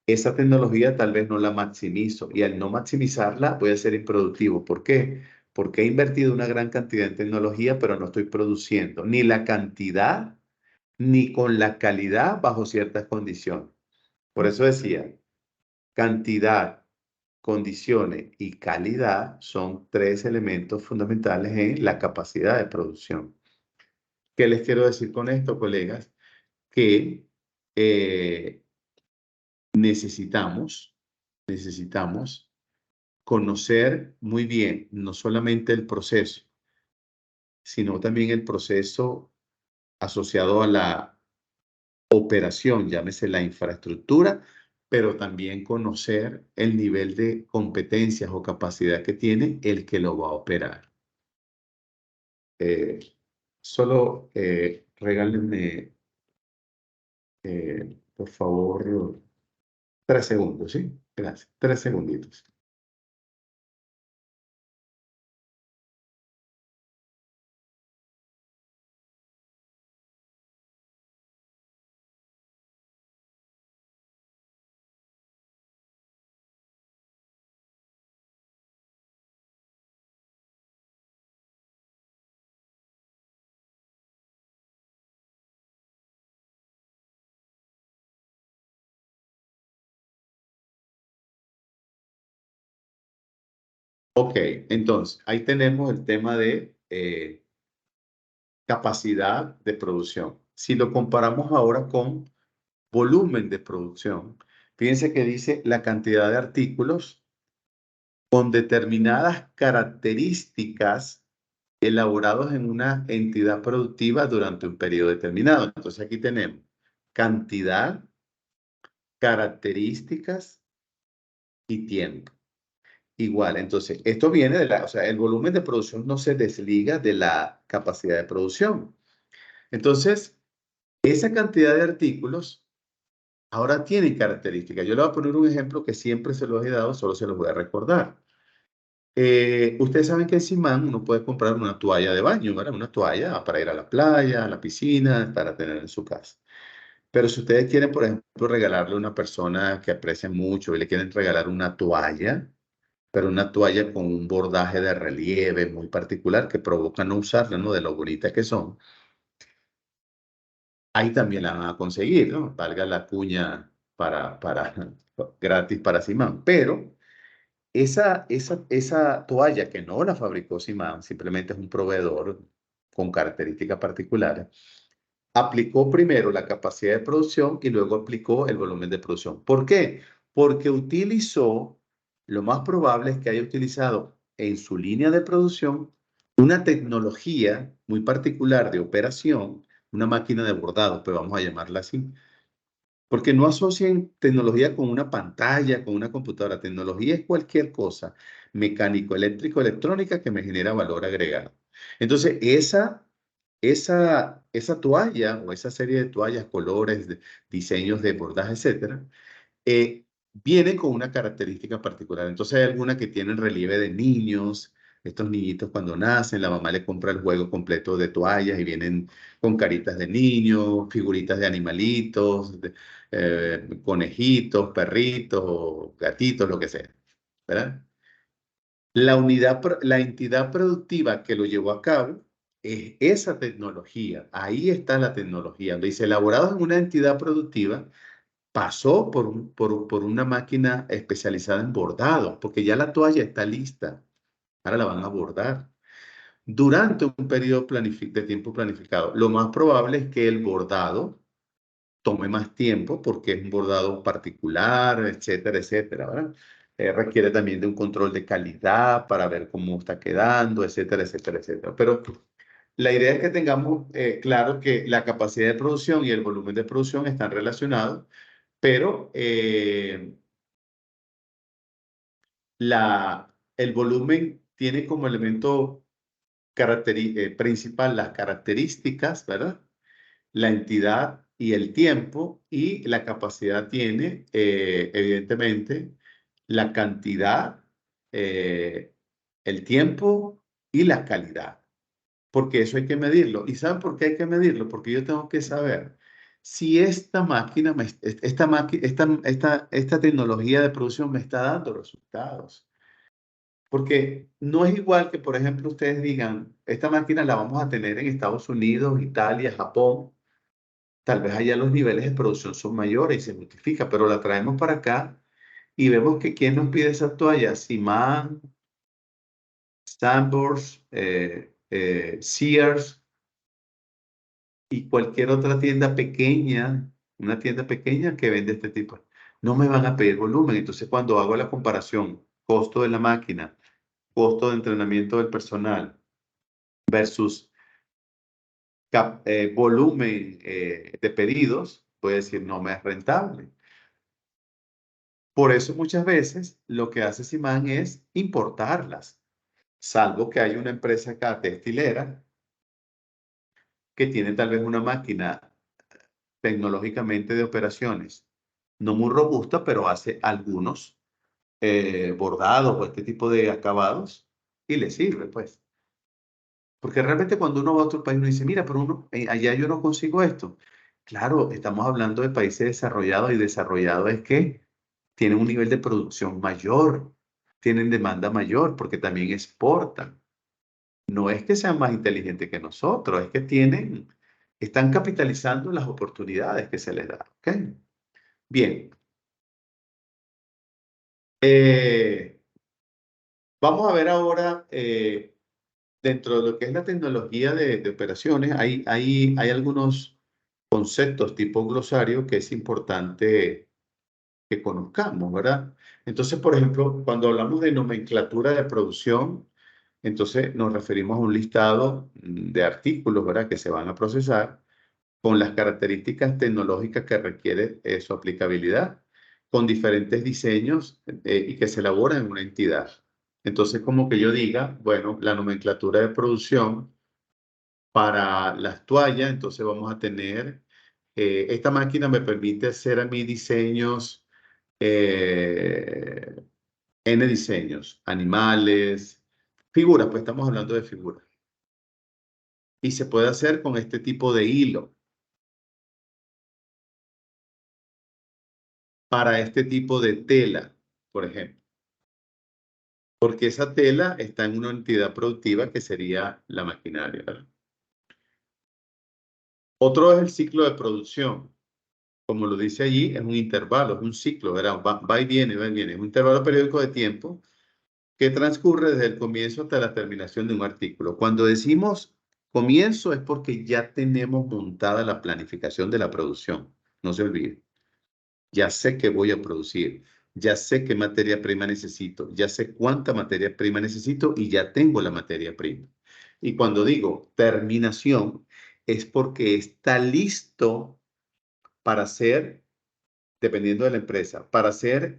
esa tecnología tal vez no la maximizo y al no maximizarla voy a ser improductivo. ¿Por qué? Porque he invertido una gran cantidad en tecnología, pero no estoy produciendo ni la cantidad ni con la calidad bajo ciertas condiciones. Por eso decía, cantidad, condiciones y calidad son tres elementos fundamentales en la capacidad de producción. ¿Qué les quiero decir con esto, colegas? Que eh, necesitamos conocer muy bien no solamente el proceso, sino también el proceso asociado a la operación, llámese la infraestructura, pero también conocer el nivel de competencias o capacidad que tiene el que lo va a operar. Eh, solo regálenme, por favor, 3 segundos, ¿sí? Gracias. 3 segunditos. Ok, entonces, ahí tenemos el tema de capacidad de producción. Si lo comparamos ahora con volumen de producción, fíjense que dice la cantidad de artículos con determinadas características elaborados en una entidad productiva durante un periodo determinado. Entonces aquí tenemos cantidad, características y tiempo. Igual, entonces, esto viene o sea, el volumen de producción no se desliga de la capacidad de producción. Entonces, esa cantidad de artículos ahora tienen características. Yo le voy a poner un ejemplo que siempre se los he dado, solo se los voy a recordar. Ustedes saben que en Simán uno puede comprar una toalla de baño, ¿verdad? Una toalla para ir a la playa, a la piscina, para tener en su casa. Pero si ustedes quieren, por ejemplo, regalarle a una persona que aprecia mucho y le quieren regalar una toalla, pero una toalla con un bordaje de relieve muy particular que provoca no usarla, ¿no? De lo bonitas que son, ahí también la van a conseguir, ¿no? Valga la cuña para gratis para Simán. Pero esa toalla que no la fabricó Simán, simplemente es un proveedor con características particulares, aplicó primero la capacidad de producción y luego aplicó el volumen de producción. ¿Por qué? Porque utilizó, lo más probable es que haya utilizado en su línea de producción una tecnología muy particular de operación, una máquina de bordado, pero vamos a llamarla así, Porque no asocien tecnología con una pantalla, con una computadora. Tecnología es cualquier cosa, mecánico, eléctrico, electrónica que me genera valor agregado. Entonces, esa toalla o esa serie de toallas, colores, diseños de bordaje, etcétera, viene con una característica particular. Entonces hay algunas que tienen relieve de niños. Estos niñitos cuando nacen, la mamá le compra el juego completo de toallas y vienen con caritas de niños, figuritas de animalitos, conejitos, perritos, gatitos, lo que sea, ¿verdad? La entidad productiva que lo llevó a cabo es esa tecnología. Ahí está la tecnología. Donde dice, elaborado en una entidad productiva, pasó por una máquina especializada en bordado, porque ya la toalla está lista. Ahora la van a bordar durante un periodo de tiempo planificado. Lo más probable es que el bordado tome más tiempo porque es un bordado particular, etcétera, etcétera, ¿verdad? Requiere también de un control de calidad para ver cómo está quedando, etcétera, etcétera, etcétera. Pero la idea es que tengamos claro que la capacidad de producción y el volumen de producción están relacionados, pero el volumen tiene como elemento principal las características, ¿verdad? La entidad y el tiempo, y la capacidad tiene, evidentemente, la cantidad, eh, el tiempo y la calidad, porque eso hay que medirlo. ¿Y saben por qué hay que medirlo? Porque yo tengo que saber si esta máquina, esta tecnología de producción me está dando resultados. Porque no es igual que, por ejemplo, ustedes digan, esta máquina la vamos a tener en Estados Unidos, Italia, Japón. Tal vez allá los niveles de producción son mayores y se justifica, pero la traemos para acá y vemos que ¿quién nos pide esa toalla? Simán, Sanborns, Sears y cualquier otra tienda pequeña, una tienda pequeña que vende este tipo. No me van a pedir volumen. Entonces, cuando hago la comparación, costo de la máquina, costo de entrenamiento del personal versus volumen de pedidos, puede decir, no me es rentable. Por eso muchas veces lo que hace Simán es importarlas, salvo que hay una empresa acá textilera que tiene tal vez una máquina tecnológicamente de operaciones no muy robusta, pero hace algunos bordados o este tipo de acabados y le sirve, pues. Porque realmente cuando uno va a otro país, uno dice, mira, pero allá yo no consigo esto. Claro, estamos hablando de países desarrollados y desarrollados es que tienen un nivel de producción mayor, tienen demanda mayor porque también exportan. No es que sean más inteligentes que nosotros, es que están capitalizando las oportunidades que se les da. ¿Ok? Bien. Eh, Vamos a ver ahora, dentro de lo que es la tecnología de operaciones, hay algunos conceptos tipo glosario que es importante que conozcamos, ¿verdad? Entonces, por ejemplo, cuando hablamos de nomenclatura de producción, entonces nos referimos a un listado de artículos, ¿verdad? Que se van a procesar con las características tecnológicas que requiere su aplicabilidad, con diferentes diseños y que se elaboran en una entidad. Entonces, como que yo diga, bueno, la nomenclatura de producción para las toallas, entonces vamos a tener, esta máquina me permite hacer a mí diseños, eh, N diseños, animales, figuras, pues estamos hablando de figuras. Y se puede hacer con este tipo de hilo para este tipo de tela, por ejemplo. Porque esa tela está en una entidad productiva que sería la maquinaria, ¿verdad? Otro es el ciclo de producción. Como lo dice allí, es un intervalo, es un ciclo, ¿verdad? Va y viene, va y viene. Es un intervalo periódico de tiempo que transcurre desde el comienzo hasta la terminación de un artículo. Cuando decimos comienzo es porque ya tenemos montada la planificación de la producción. No se olvide. Ya sé que voy a producir, ya sé qué materia prima necesito, ya sé cuánta materia prima necesito y ya tengo la materia prima. Y cuando digo terminación, es porque está listo para ser dependiendo de la empresa, para ser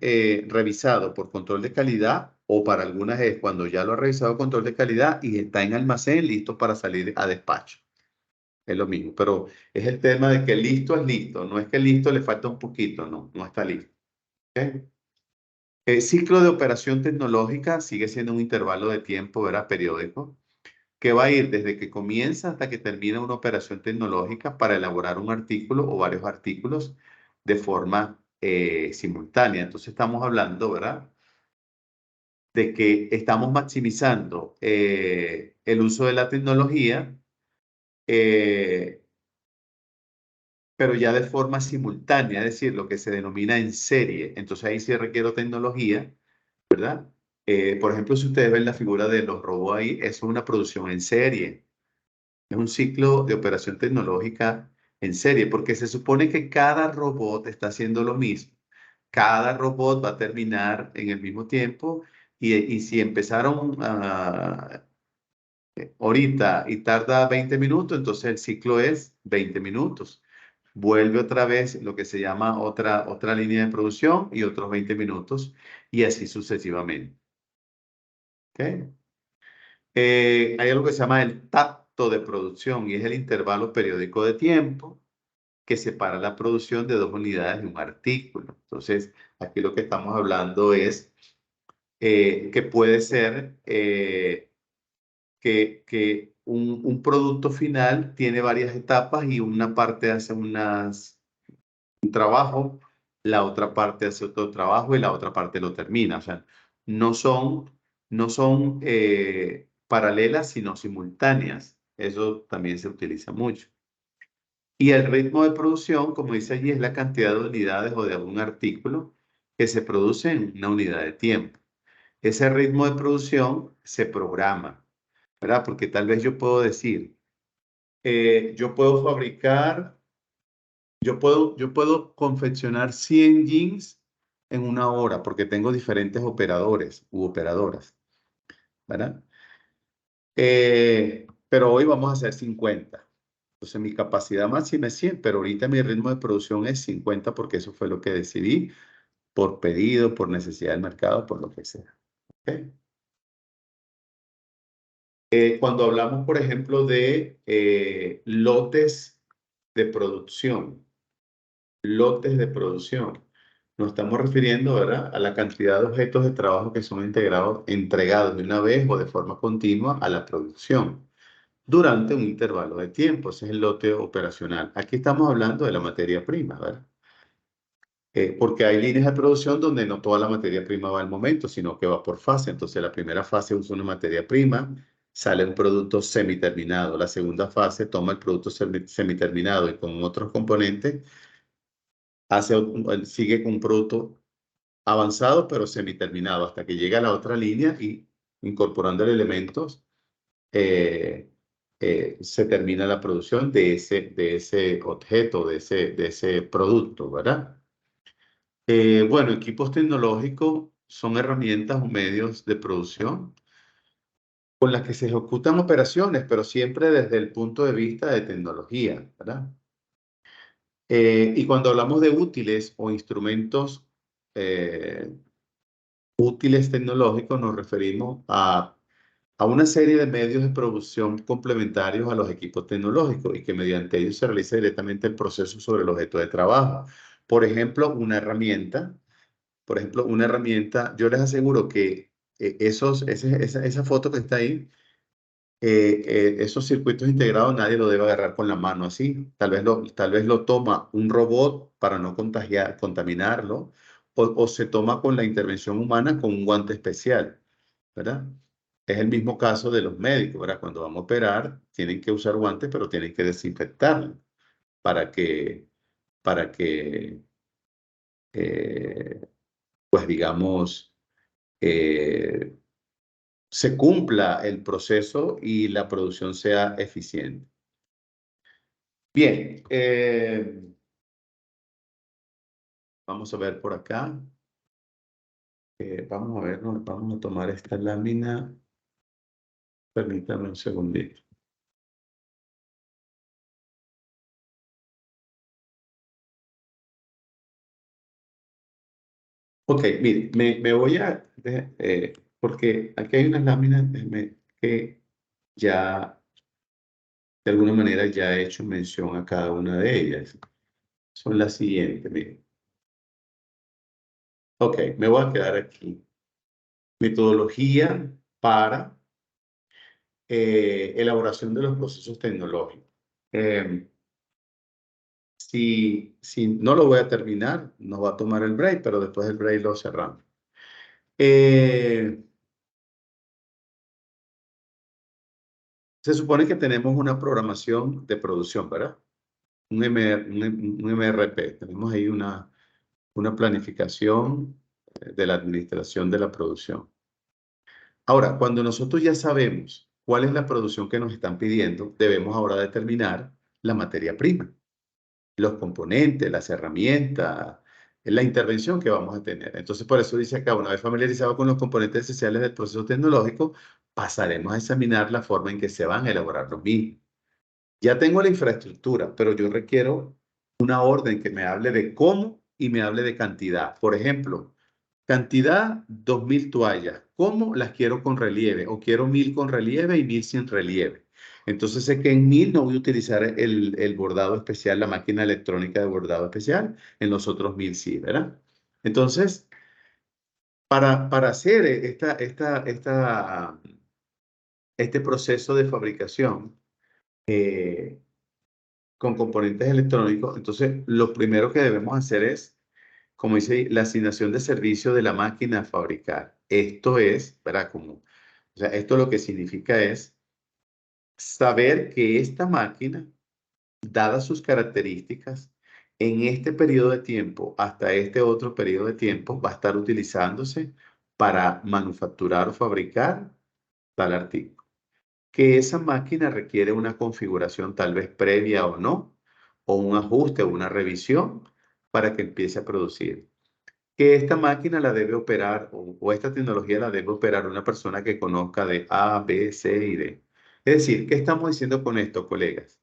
revisado por control de calidad o para algunas es cuando ya lo ha revisado control de calidad y está en almacén listo para salir a despacho. Es lo mismo, pero es el tema de que listo es listo, no es que listo le falta un poquito, no, no está listo. ¿Ok? El ciclo de operación tecnológica sigue siendo un intervalo de tiempo, ¿verdad? Periódico, que va a ir desde que comienza hasta que termina una operación tecnológica para elaborar un artículo o varios artículos de forma simultánea. Entonces estamos hablando, ¿verdad? De que estamos maximizando el uso de la tecnología, eh, pero ya de forma simultánea, es decir, lo que se denomina en serie. Entonces ahí sí requiero tecnología, ¿verdad? Por ejemplo, si ustedes ven la figura de los robots ahí, eso es una producción en serie. Es un ciclo de operación tecnológica en serie, porque se supone que cada robot está haciendo lo mismo. Cada robot va a terminar en el mismo tiempo y si empezaron ahorita y tarda 20 minutos, entonces el ciclo es 20 minutos. Vuelve otra vez lo que se llama otra línea de producción y otros 20 minutos y así sucesivamente. ¿Ok? Hay algo que se llama el tacto de producción y es el intervalo periódico de tiempo que separa la producción de dos unidades de un artículo. Entonces, aquí lo que estamos hablando es que puede ser que un producto final tiene varias etapas y una parte hace un trabajo, la otra parte hace otro trabajo y la otra parte lo termina. O sea, no son, no son paralelas, sino simultáneas. Eso también se utiliza mucho. Y el ritmo de producción, como dice allí, es la cantidad de unidades o de algún artículo que se produce en una unidad de tiempo. Ese ritmo de producción se programa, ¿verdad? Porque tal vez yo puedo decir, yo puedo fabricar, yo puedo confeccionar 100 jeans en una hora porque tengo diferentes operadores u operadoras, ¿verdad? Pero hoy vamos a hacer 50. Entonces mi capacidad máxima es 100, pero ahorita mi ritmo de producción es 50 porque eso fue lo que decidí por pedido, por necesidad del mercado, por lo que sea. ¿Ok? Cuando hablamos, por ejemplo, de lotes de producción, nos estamos refiriendo, ¿verdad?, a la cantidad de objetos de trabajo que son entregados de una vez o de forma continua a la producción durante un intervalo de tiempo. Ese es el lote operacional. Aquí estamos hablando de la materia prima, ¿verdad? Porque hay líneas de producción donde no toda la materia prima va al momento, sino que va por fase. Entonces, la primera fase usa una materia prima, sale un producto semiterminado. La segunda fase toma el producto semiterminado y con otros componentes sigue con un producto avanzado, pero semiterminado, hasta que llega a la otra línea y incorporando elementos, eh, se termina la producción de ese objeto, de ese producto, ¿verdad? Bueno, equipos tecnológicos son herramientas o medios de producción con las que se ejecutan operaciones, pero siempre desde el punto de vista de tecnología, ¿verdad? Y cuando hablamos de útiles o instrumentos eh, útiles tecnológicos, nos referimos a una serie de medios de producción complementarios a los equipos tecnológicos y que mediante ellos se realiza directamente el proceso sobre el objeto de trabajo. Por ejemplo, una herramienta, yo les aseguro que esa foto que está ahí, esos circuitos integrados nadie lo debe agarrar con la mano así. Tal vez lo toma un robot para no contaminarlo, o se toma con la intervención humana con un guante especial, ¿verdad? Es el mismo caso de los médicos, ¿verdad? Cuando van a operar, tienen que usar guantes, pero tienen que desinfectarlo para para que, eh, pues digamos, eh, se cumpla el proceso y la producción sea eficiente. Bien, vamos a ver por acá. Vamos a ver, vamos a tomar esta lámina. Permítame un segundito. Ok, mire, me voy porque aquí hay unas láminas que ya, de alguna manera, ya he hecho mención a cada una de ellas. Son las siguientes, mire. Ok, me voy a quedar aquí. Metodología para elaboración de los procesos tecnológicos. Eh, si no lo voy a terminar, nos va a tomar el break, pero después del break lo cerramos. Eh, Se supone que tenemos una programación de producción, ¿verdad? Un MRP. Tenemos ahí una planificación de la administración de la producción. Ahora, cuando nosotros ya sabemos cuál es la producción que nos están pidiendo, debemos ahora determinar la materia prima, los componentes, las herramientas, la intervención que vamos a tener. Entonces, por eso dice acá, una vez familiarizado con los componentes esenciales del proceso tecnológico, pasaremos a examinar la forma en que se van a elaborar los mismos. Ya tengo la infraestructura, pero yo requiero una orden que me hable de cómo y me hable de cantidad. Por ejemplo, cantidad, 2000 toallas. ¿Cómo las quiero con relieve? O quiero 1000 con relieve y 1000 sin relieve. Entonces sé que en 1000 no voy a utilizar el bordado especial, la máquina electrónica de bordado especial. En los otros 1000 sí, ¿verdad? Entonces, para hacer este proceso de fabricación, con componentes electrónicos, entonces lo primero que debemos hacer es, como dice ahí, la asignación de servicio de la máquina a fabricar. Esto es, ¿verdad? O sea, esto lo que significa es saber que esta máquina, dadas sus características, en este periodo de tiempo hasta este otro periodo de tiempo va a estar utilizándose para manufacturar o fabricar tal artículo. Que esa máquina requiere una configuración tal vez previa o no, o un ajuste o una revisión para que empiece a producir. Que esta máquina la debe operar o esta tecnología la debe operar una persona que conozca de A, B, C y D. Es decir, ¿qué estamos diciendo con esto, colegas?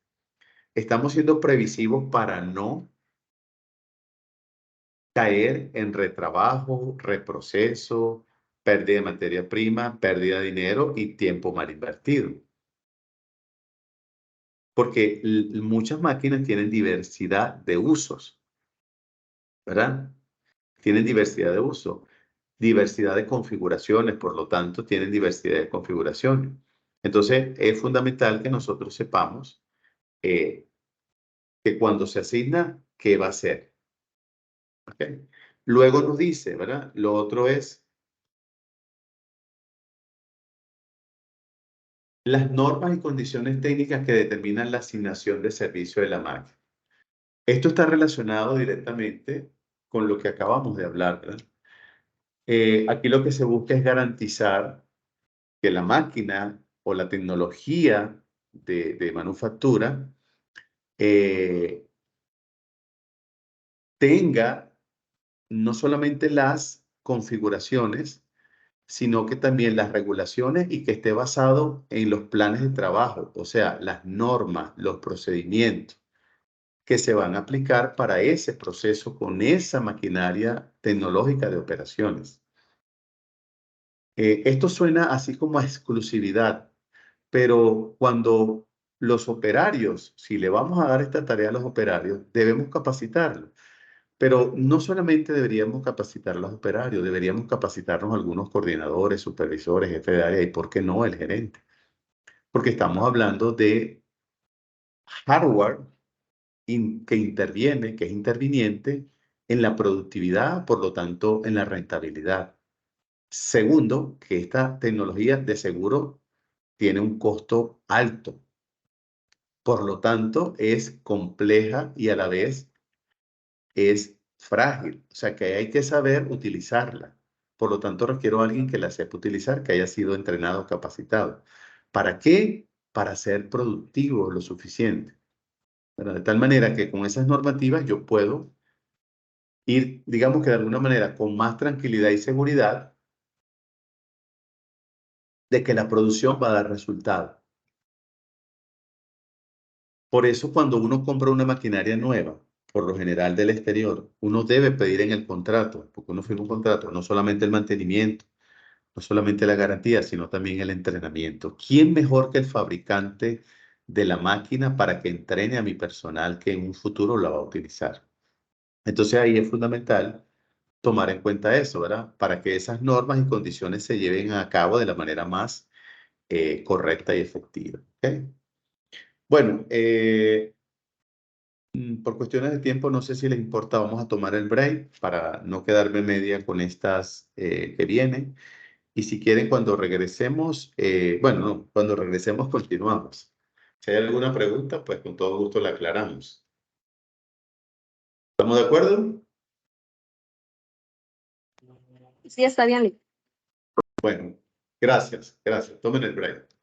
Estamos siendo previsivos para no caer en retrabajo, reproceso, pérdida de materia prima, pérdida de dinero y tiempo mal invertido. Porque muchas máquinas tienen diversidad de usos, ¿verdad? Tienen diversidad de uso, diversidad de configuraciones, por lo tanto, tienen diversidad de configuraciones. Entonces, es fundamental que nosotros sepamos eh, que cuando se asigna, ¿qué va a ser? ¿Ok? Luego nos dice, ¿verdad? Lo otro es las normas y condiciones técnicas que determinan la asignación de servicio de la máquina. Esto está relacionado directamente con lo que acabamos de hablar, ¿verdad? Aquí lo que se busca es garantizar que la máquina o la tecnología de manufactura eh, tenga no solamente las configuraciones, sino que también las regulaciones y que esté basado en los planes de trabajo, o sea, las normas, los procedimientos que se van a aplicar para ese proceso con esa maquinaria tecnológica de operaciones. Esto suena así como a exclusividad, pero cuando los operarios, si le vamos a dar esta tarea a los operarios, debemos capacitarlos. Pero no solamente deberíamos capacitar a los operarios, deberíamos capacitarnos algunos coordinadores, supervisores, jefes de área y, ¿por qué no, el gerente? Porque estamos hablando de hardware que interviene, que es interviniente en la productividad, por lo tanto, en la rentabilidad. Segundo, que esta tecnología de seguro tiene un costo alto. Por lo tanto, es compleja y a la vez es frágil. O sea, que hay que saber utilizarla. Por lo tanto, requiero a alguien que la sepa utilizar, que haya sido entrenado, capacitado. ¿Para qué? Para ser productivo lo suficiente. ¿Verdad? De tal manera que con esas normativas yo puedo ir, digamos que de alguna manera, con más tranquilidad y seguridad de que la producción va a dar resultado. Por eso, cuando uno compra una maquinaria nueva, por lo general del exterior, uno debe pedir en el contrato, porque uno firma un contrato, no solamente el mantenimiento, no solamente la garantía, sino también el entrenamiento. ¿Quién mejor que el fabricante de la máquina para que entrene a mi personal que en un futuro la va a utilizar? Entonces ahí es fundamental tomar en cuenta eso, ¿verdad? Para que esas normas y condiciones se lleven a cabo de la manera más correcta y efectiva. ¿Ok? Bueno, por cuestiones de tiempo, no sé si les importa, vamos a tomar el break para no quedarme media con estas que vienen. Y si quieren, cuando regresemos, bueno, no, cuando regresemos continuamos. Si hay alguna pregunta, pues con todo gusto la aclaramos. ¿Estamos de acuerdo? Sí, está bien. Bueno, gracias, gracias. Tomen el break.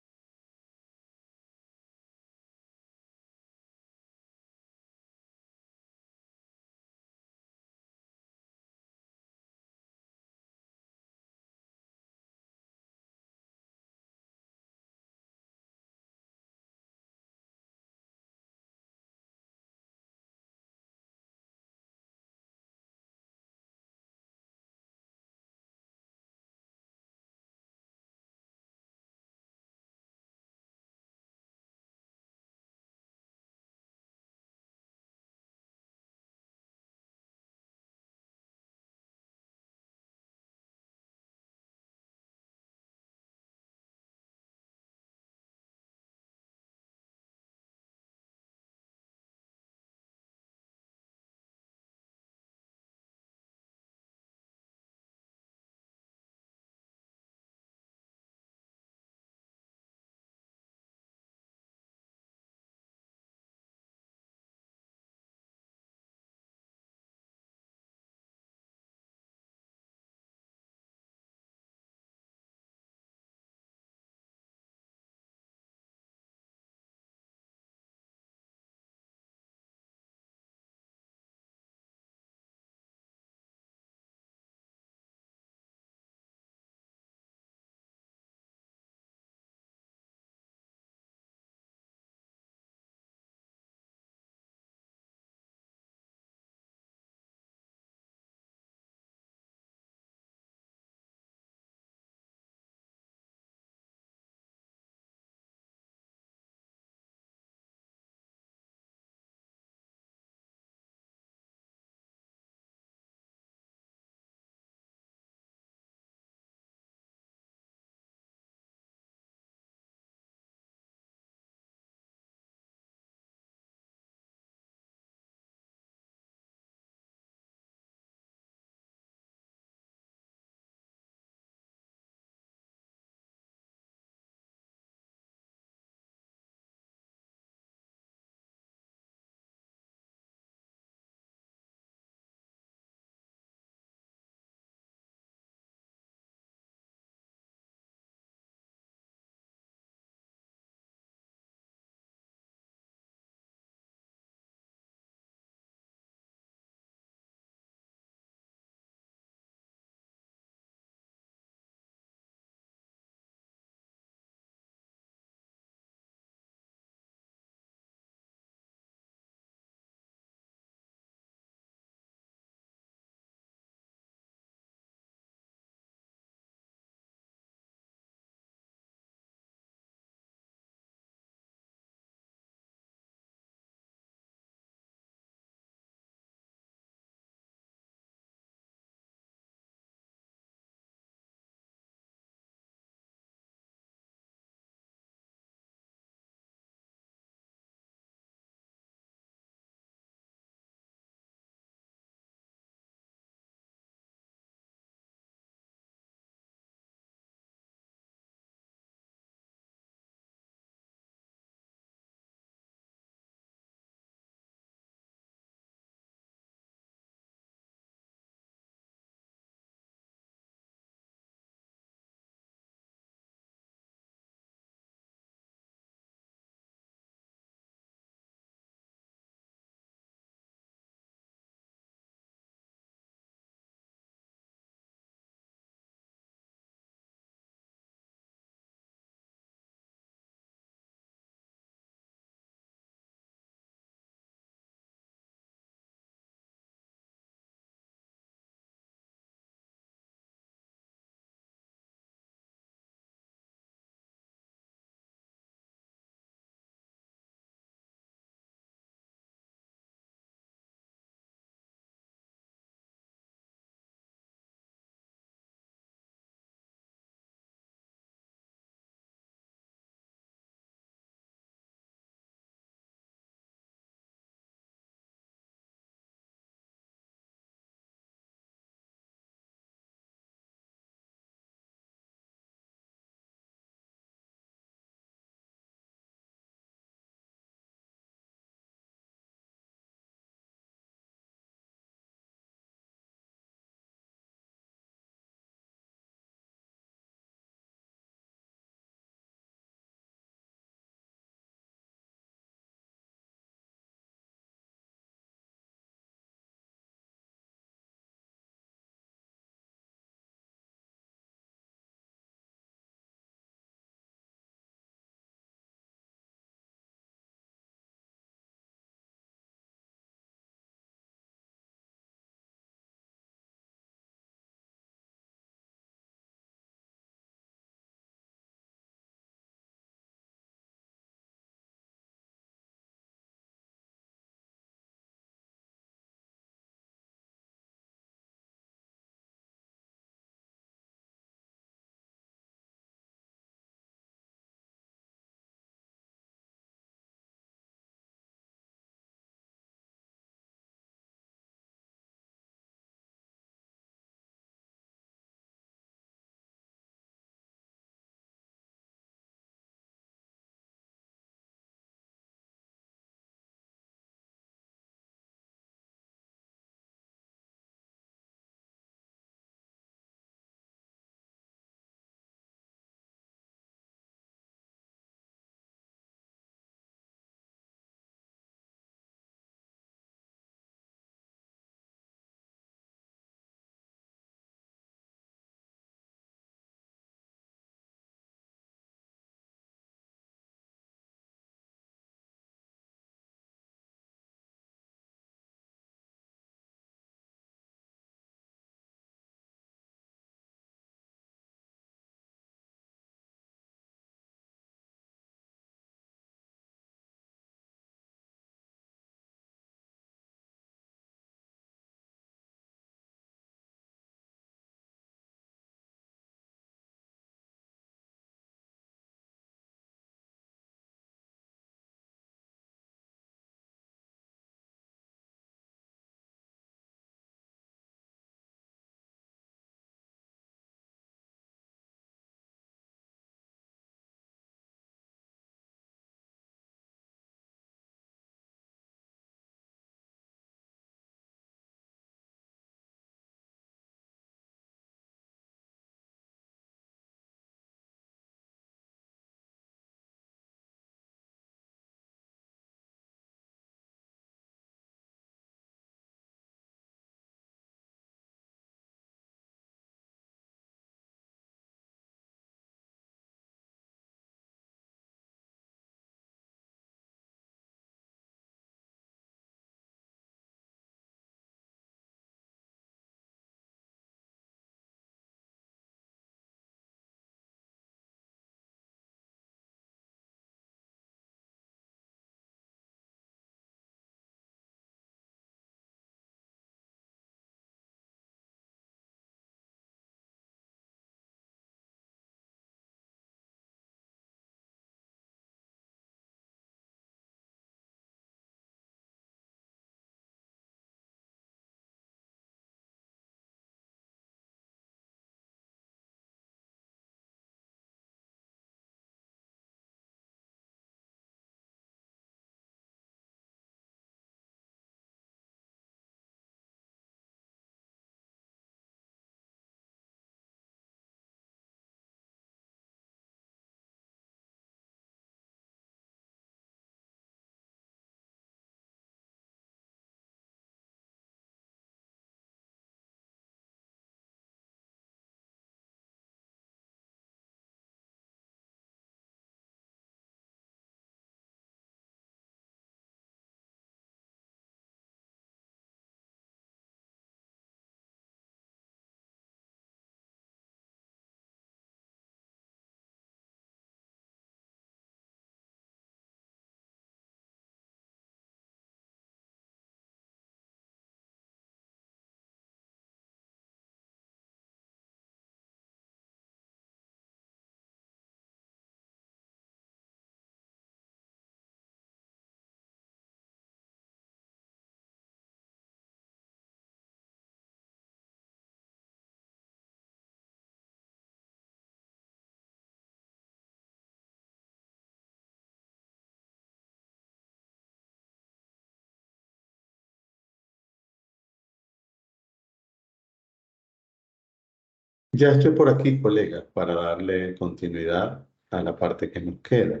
Ya estoy por aquí, colega, para darle continuidad a la parte que nos queda.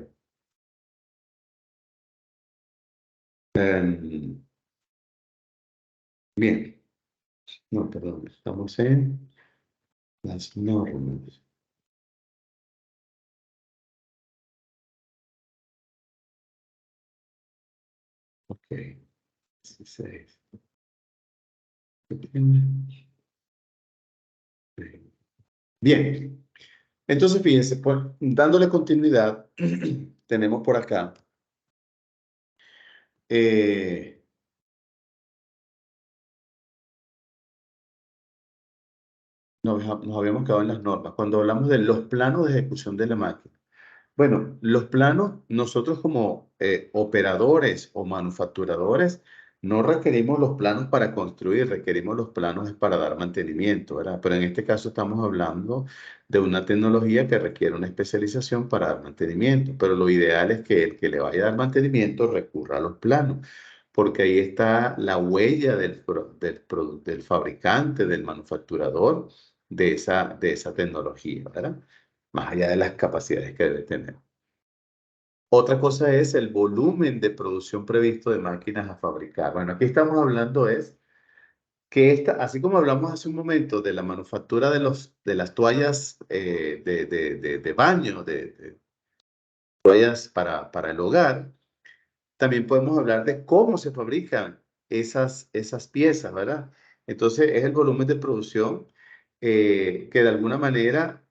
Em, bien, no, perdón, estamos en las normas. Ok, 16. Bien, entonces fíjense, pues, dándole continuidad, tenemos por acá, eh, nos habíamos quedado en las normas, cuando hablamos de los planos de ejecución de la máquina. Bueno, los planos, nosotros como operadores o manufacturadores, no requerimos los planos para construir, requerimos los planos para dar mantenimiento, ¿verdad? Pero en este caso estamos hablando de una tecnología que requiere una especialización para dar mantenimiento, pero lo ideal es que el que le vaya a dar mantenimiento recurra a los planos, porque ahí está la huella del fabricante, del manufacturador de esa tecnología, ¿verdad? Más allá de las capacidades que debe tener. Otra cosa es el volumen de producción previsto de máquinas a fabricar. Bueno, aquí estamos hablando es que así como hablamos hace un momento de la manufactura de las toallas de baño, de toallas para el hogar, también podemos hablar de cómo se fabrican esas piezas, ¿verdad? Entonces, es el volumen de producción que de alguna manera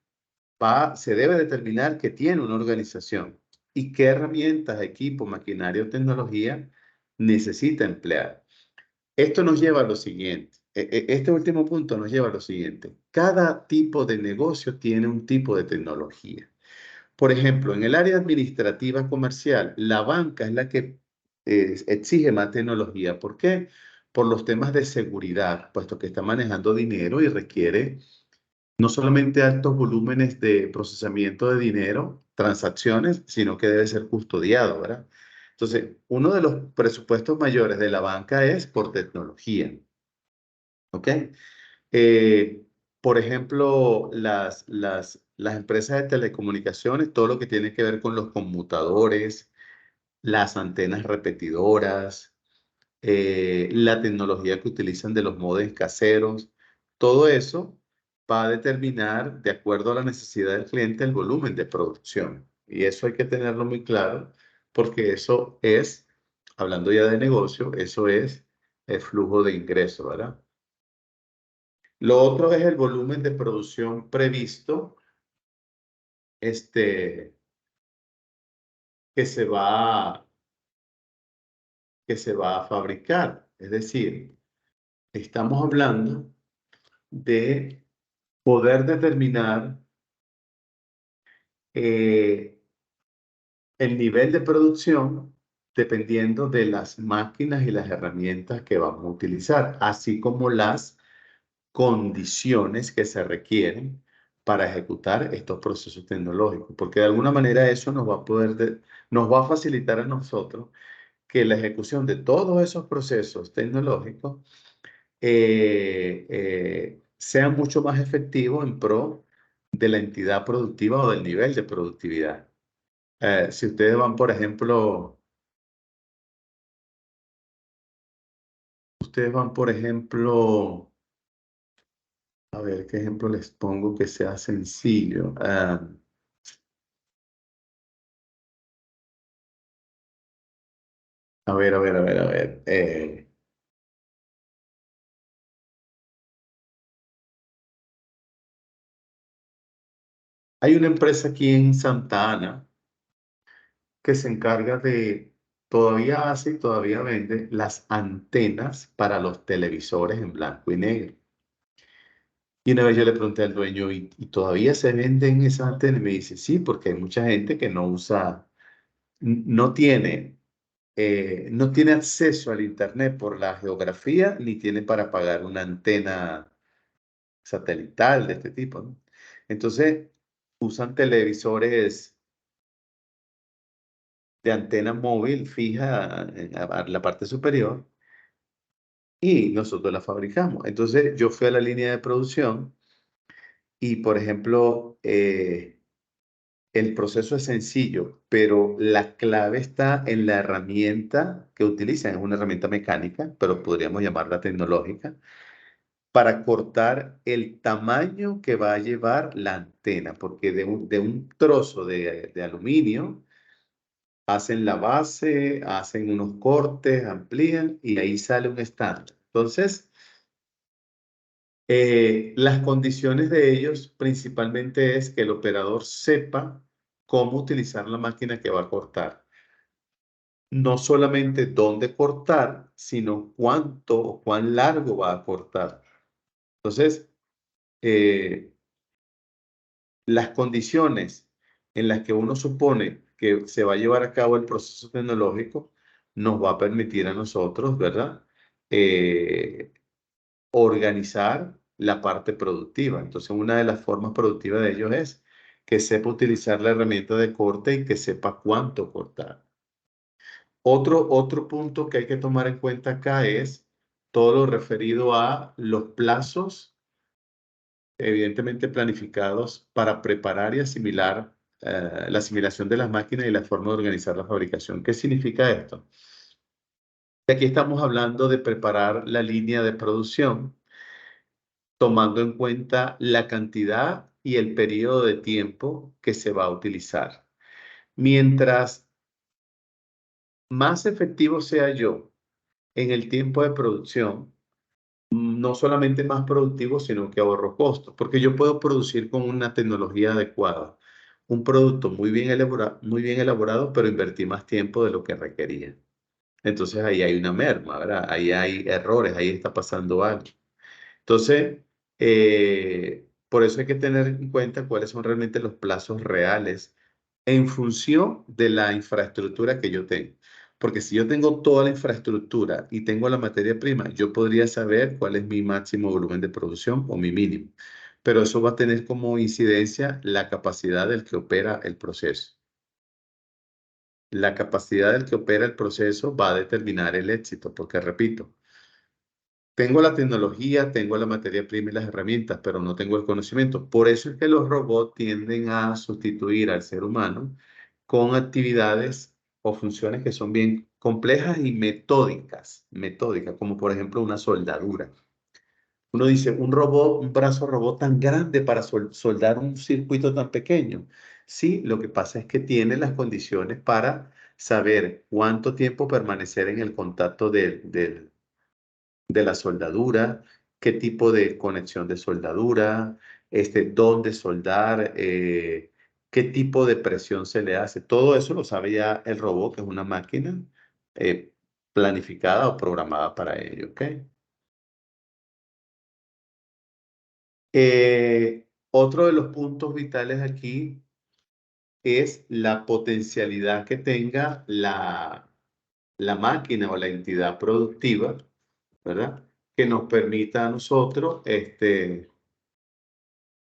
se debe determinar que tiene una organización y qué herramientas, equipo, maquinaria o tecnología necesita emplear. Esto nos lleva a lo siguiente. Este último punto nos lleva a lo siguiente. Cada tipo de negocio tiene un tipo de tecnología. Por ejemplo, en el área administrativa comercial, la banca es la que exige más tecnología. ¿Por qué? Por los temas de seguridad, puesto que está manejando dinero y requiere no solamente altos volúmenes de procesamiento de dinero, transacciones, sino que debe ser custodiado, ¿verdad? Entonces, uno de los presupuestos mayores de la banca es por tecnología, ¿ok? Eh, por ejemplo, las empresas de telecomunicaciones, todo lo que tiene que ver con los conmutadores, las antenas repetidoras, la tecnología que utilizan de los módems caseros, todo eso va a determinar, de acuerdo a la necesidad del cliente, el volumen de producción. Y eso hay que tenerlo muy claro, porque eso es, hablando ya de negocio, eso es el flujo de ingreso, ¿verdad? Lo otro es el volumen de producción previsto, este, que se va, que se va a fabricar. Es decir, estamos hablando de poder determinar eh, el nivel de producción dependiendo de las máquinas y las herramientas que vamos a utilizar, así como las condiciones que se requieren para ejecutar estos procesos tecnológicos, porque de alguna manera eso nos va a facilitar a nosotros que la ejecución de todos esos procesos tecnológicos sea mucho más efectivo en pro de la entidad productiva o del nivel de productividad. Si ustedes van, por ejemplo, a ver qué ejemplo les pongo que sea sencillo. A ver, a ver, a ver, a ver. Hay una empresa aquí en Santa Ana que se encarga todavía hace y todavía vende las antenas para los televisores en blanco y negro. Y una vez yo le pregunté al dueño, ¿y todavía se venden esas antenas? Y me dice, sí, porque hay mucha gente que no usa, no tiene acceso al Internet por la geografía, ni tiene para pagar una antena satelital de este tipo, ¿no? Entonces, usan televisores de antena móvil fija en la parte superior y nosotros la fabricamos. Entonces, yo fui a la línea de producción y por ejemplo, el proceso es sencillo, pero la clave está en la herramienta que utilizan. Es una herramienta mecánica, pero podríamos llamarla tecnológica, para cortar el tamaño que va a llevar la antena, porque de un trozo de aluminio hacen la base, hacen unos cortes, amplían y ahí sale un estándar. Entonces, las condiciones de ellos principalmente es que el operador sepa cómo utilizar la máquina que va a cortar. No solamente dónde cortar, sino cuánto o cuán largo va a cortar. Entonces, eh, las condiciones en las que uno supone que se va a llevar a cabo el proceso tecnológico nos va a permitir a nosotros, ¿verdad? Eh, organizar la parte productiva. Entonces, una de las formas productivas de ellos es que sepa utilizar la herramienta de corte y que sepa cuánto cortar. Otro punto que hay que tomar en cuenta acá es todo lo referido a los plazos evidentemente planificados para preparar y asimilar la asimilación de las máquinas y la forma de organizar la fabricación. ¿Qué significa esto? Aquí estamos hablando de preparar la línea de producción, tomando en cuenta la cantidad y el periodo de tiempo que se va a utilizar. Mientras más efectivo sea yo en el tiempo de producción, no solamente más productivo, sino que ahorro costos, porque yo puedo producir con una tecnología adecuada un producto muy bien elaborado, pero invertí más tiempo de lo que requería. Entonces ahí hay una merma, ¿verdad? Ahí hay errores, ahí está pasando algo. Entonces, por eso hay que tener en cuenta cuáles son realmente los plazos reales en función de la infraestructura que yo tengo. Porque si yo tengo toda la infraestructura y tengo la materia prima, yo podría saber cuál es mi máximo volumen de producción o mi mínimo. Pero eso va a tener como incidencia la capacidad del que opera el proceso. La capacidad del que opera el proceso va a determinar el éxito, porque repito, tengo la tecnología, tengo la materia prima y las herramientas, pero no tengo el conocimiento. Por eso es que los robots tienden a sustituir al ser humano con actividades o funciones que son bien complejas y metódicas, como por ejemplo una soldadura. Uno dice, un robot, un brazo robot tan grande para soldar un circuito tan pequeño. Sí, lo que pasa es que tiene las condiciones para saber cuánto tiempo permanecer en el contacto de la soldadura, qué tipo de conexión de soldadura, dónde soldar, qué tipo de presión se le hace. Todo eso lo sabe ya el robot, que es una máquina eh, planificada o programada para ello, ¿ok? Otro de los puntos vitales aquí es la potencialidad que tenga la máquina o la entidad productiva, ¿verdad? Que nos permita a nosotros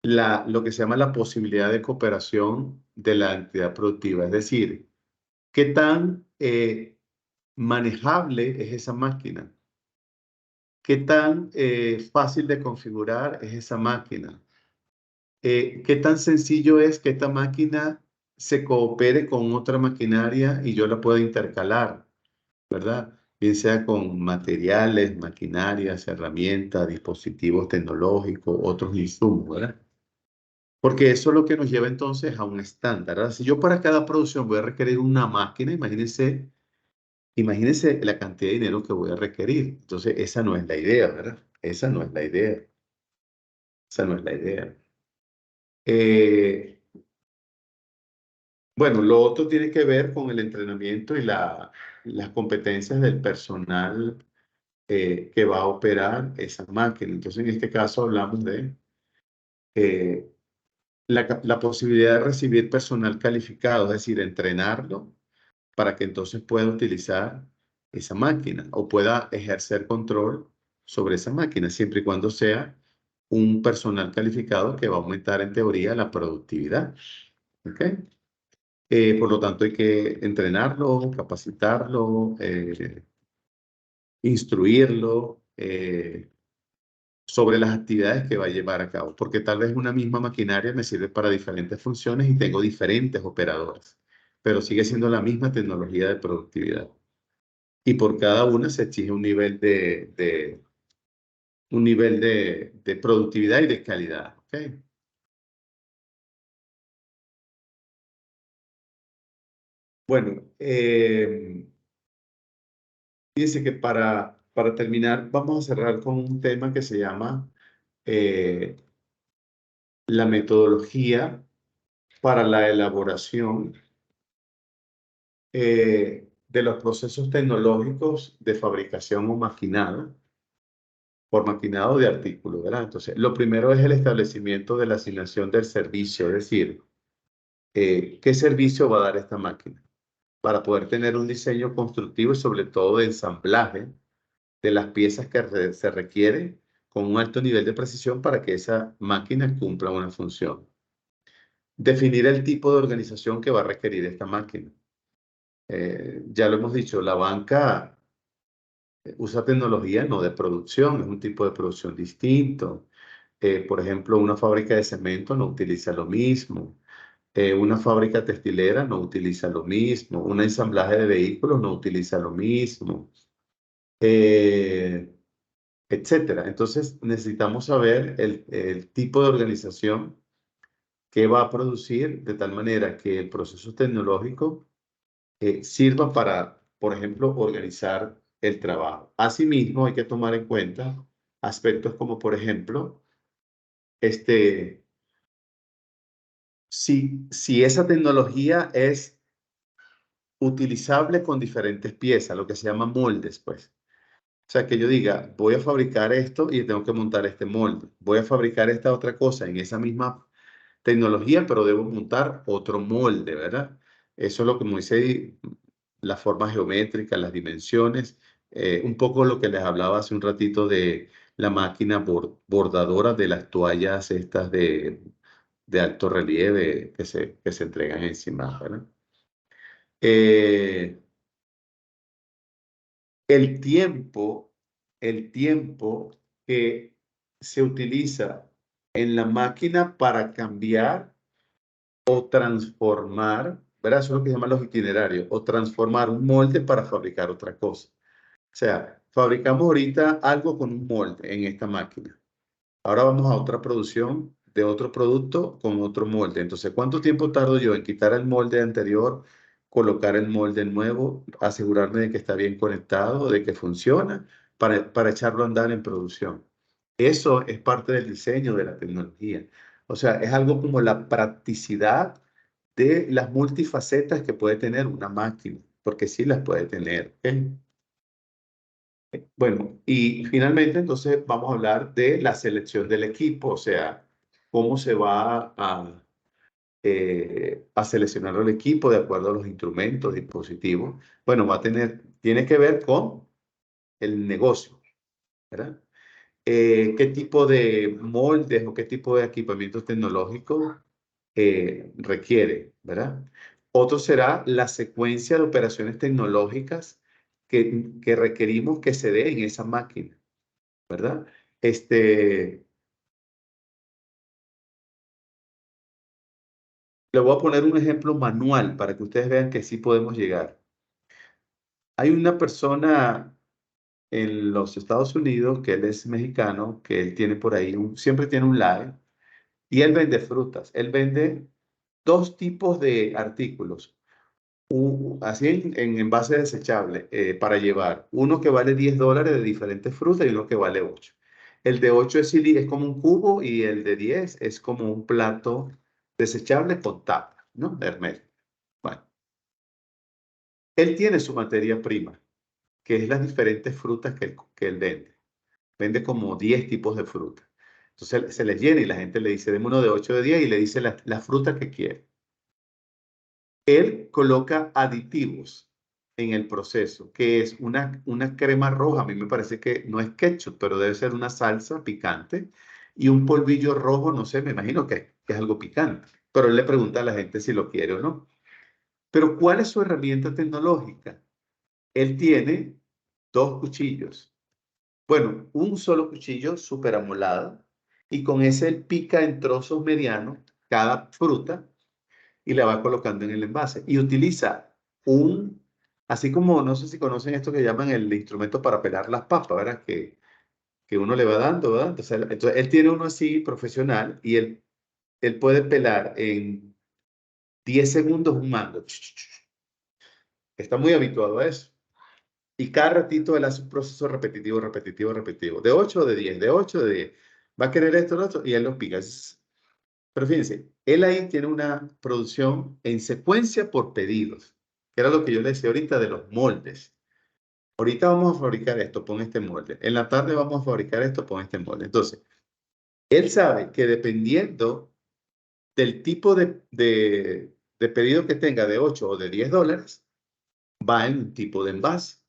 lo que se llama la posibilidad de cooperación de la entidad productiva. Es decir, qué tan manejable es esa máquina, qué tan fácil de configurar es esa máquina, qué tan sencillo es que esta máquina se coopere con otra maquinaria y yo la pueda intercalar, ¿verdad? Bien sea con materiales, maquinarias, herramientas, dispositivos tecnológicos, otros insumos, ¿verdad? Porque eso es lo que nos lleva entonces a un estándar, ¿verdad? Si yo para cada producción voy a requerir una máquina, imagínense la cantidad de dinero que voy a requerir. Entonces, esa no es la idea, ¿verdad? Esa no es la idea. Esa no es la idea. Eh, bueno, lo otro tiene que ver con el entrenamiento y las competencias del personal que va a operar esa máquina. Entonces, en este caso hablamos de eh, la posibilidad de recibir personal calificado, es decir, entrenarlo para que entonces pueda utilizar esa máquina o pueda ejercer control sobre esa máquina, siempre y cuando sea un personal calificado que va a aumentar en teoría la productividad. ¿Ok? Por lo tanto, hay que entrenarlo, capacitarlo, instruirlo, sobre las actividades que va a llevar a cabo, porque tal vez una misma maquinaria me sirve para diferentes funciones y tengo diferentes operadores, pero sigue siendo la misma tecnología de productividad. Y por cada una se exige un nivel de productividad y de calidad. ¿Ok? Bueno, fíjense que para terminar vamos a cerrar con un tema que se llama eh, la metodología para la elaboración de los procesos tecnológicos de fabricación o maquinado, por maquinado de artículos, ¿verdad? Entonces, lo primero es el establecimiento de la asignación del servicio, es decir, ¿qué servicio va a dar esta máquina? Para poder tener un diseño constructivo y sobre todo de ensamblaje de las piezas que se requieren con un alto nivel de precisión para que esa máquina cumpla una función. Definir el tipo de organización que va a requerir esta máquina. Ya lo hemos dicho, la banca usa tecnología no de producción, es un tipo de producción distinto. Por ejemplo, una fábrica de cemento no utiliza lo mismo. Una fábrica textilera no utiliza lo mismo. Un ensamblaje de vehículos no utiliza lo mismo. Etcétera. Entonces, necesitamos saber el tipo de organización que va a producir de tal manera que el proceso tecnológico sirva para, por ejemplo, organizar el trabajo. Asimismo, hay que tomar en cuenta aspectos como, por ejemplo, este, si esa tecnología es utilizable con diferentes piezas, lo que se llama moldes, pues. O sea, que yo diga, voy a fabricar esto y tengo que montar este molde. Voy a fabricar esta otra cosa en esa misma tecnología, pero debo montar otro molde, ¿verdad? Eso es lo que me dice la forma geométrica, las dimensiones, un poco lo que les hablaba hace un ratito de la máquina bordadora de las toallas estas de alto relieve que se entregan encima, ¿verdad? Eh, el tiempo, el tiempo que se utiliza en la máquina para cambiar o transformar, ¿verdad? Eso es lo que se llama los itinerarios, o transformar un molde para fabricar otra cosa. O sea, fabricamos ahorita algo con un molde en esta máquina. Ahora vamos a otra producción de otro producto con otro molde. Entonces, ¿cuánto tiempo tardo yo en quitar el molde anterior, colocar el molde nuevo, asegurarme de que está bien conectado, de que funciona, para echarlo a andar en producción? Eso es parte del diseño de la tecnología. O sea, es algo como la practicidad de las multifacetas que puede tener una máquina, porque sí las puede tener. ¿Ok? Bueno, y finalmente entonces vamos a hablar de la selección del equipo, o sea, cómo se va a seleccionar el equipo de acuerdo a los instrumentos, dispositivos. Bueno, tiene que ver con el negocio, ¿verdad? ¿Qué tipo de moldes o qué tipo de equipamientos tecnológicos requiere, ¿verdad? Otro será la secuencia de operaciones tecnológicas que requerimos que se dé en esa máquina, ¿verdad? Este, Le voy a poner un ejemplo manual para que ustedes vean que sí podemos llegar. Hay una persona en los Estados Unidos que él es mexicano, que él tiene por ahí, siempre tiene un live, y él vende frutas. Él vende dos tipos de artículos. Así en envase desechable para llevar. Uno que vale $10 de diferentes frutas y uno que vale 8. El de 8 es como un cubo y el de 10 es como un plato desechable con tapa, ¿no? De hermético. Bueno, él tiene su materia prima, que es las diferentes frutas que él vende. Vende como 10 tipos de frutas. Entonces se les llena y la gente le dice, deme uno de 8 de 10 y le dice la fruta que quiere. Él coloca aditivos en el proceso, que es una crema roja. A mí me parece que no es ketchup, pero debe ser una salsa picante. Y un polvillo rojo, no sé, me imagino que es algo picante. Pero él le pregunta a la gente si lo quiere o no. Pero ¿cuál es su herramienta tecnológica? Él tiene dos cuchillos Bueno, un solo cuchillo súper amolado y con ese él pica en trozos medianos cada fruta y la va colocando en el envase. Y utiliza así como, no sé si conocen esto que llaman el instrumento para pelar las papas, ¿verdad? Que uno le va dando, ¿verdad? Entonces, él tiene uno así profesional y él puede pelar en 10 segundos un mango. Está muy habituado a eso. Y cada ratito él hace un proceso repetitivo, repetitivo, repetitivo. De 8 o de 10, de 8 de 10. Va a querer esto, lo otro, y él lo pica. Pero fíjense, él ahí tiene una producción en secuencia por pedidos, que era lo que yo le decía ahorita de los moldes. Ahorita vamos a fabricar esto, pon este molde. En la tarde vamos a fabricar esto, pon este molde. Entonces, él sabe que dependiendo del tipo de pedido que tenga de 8 o de 10 dólares, va en un tipo de envase.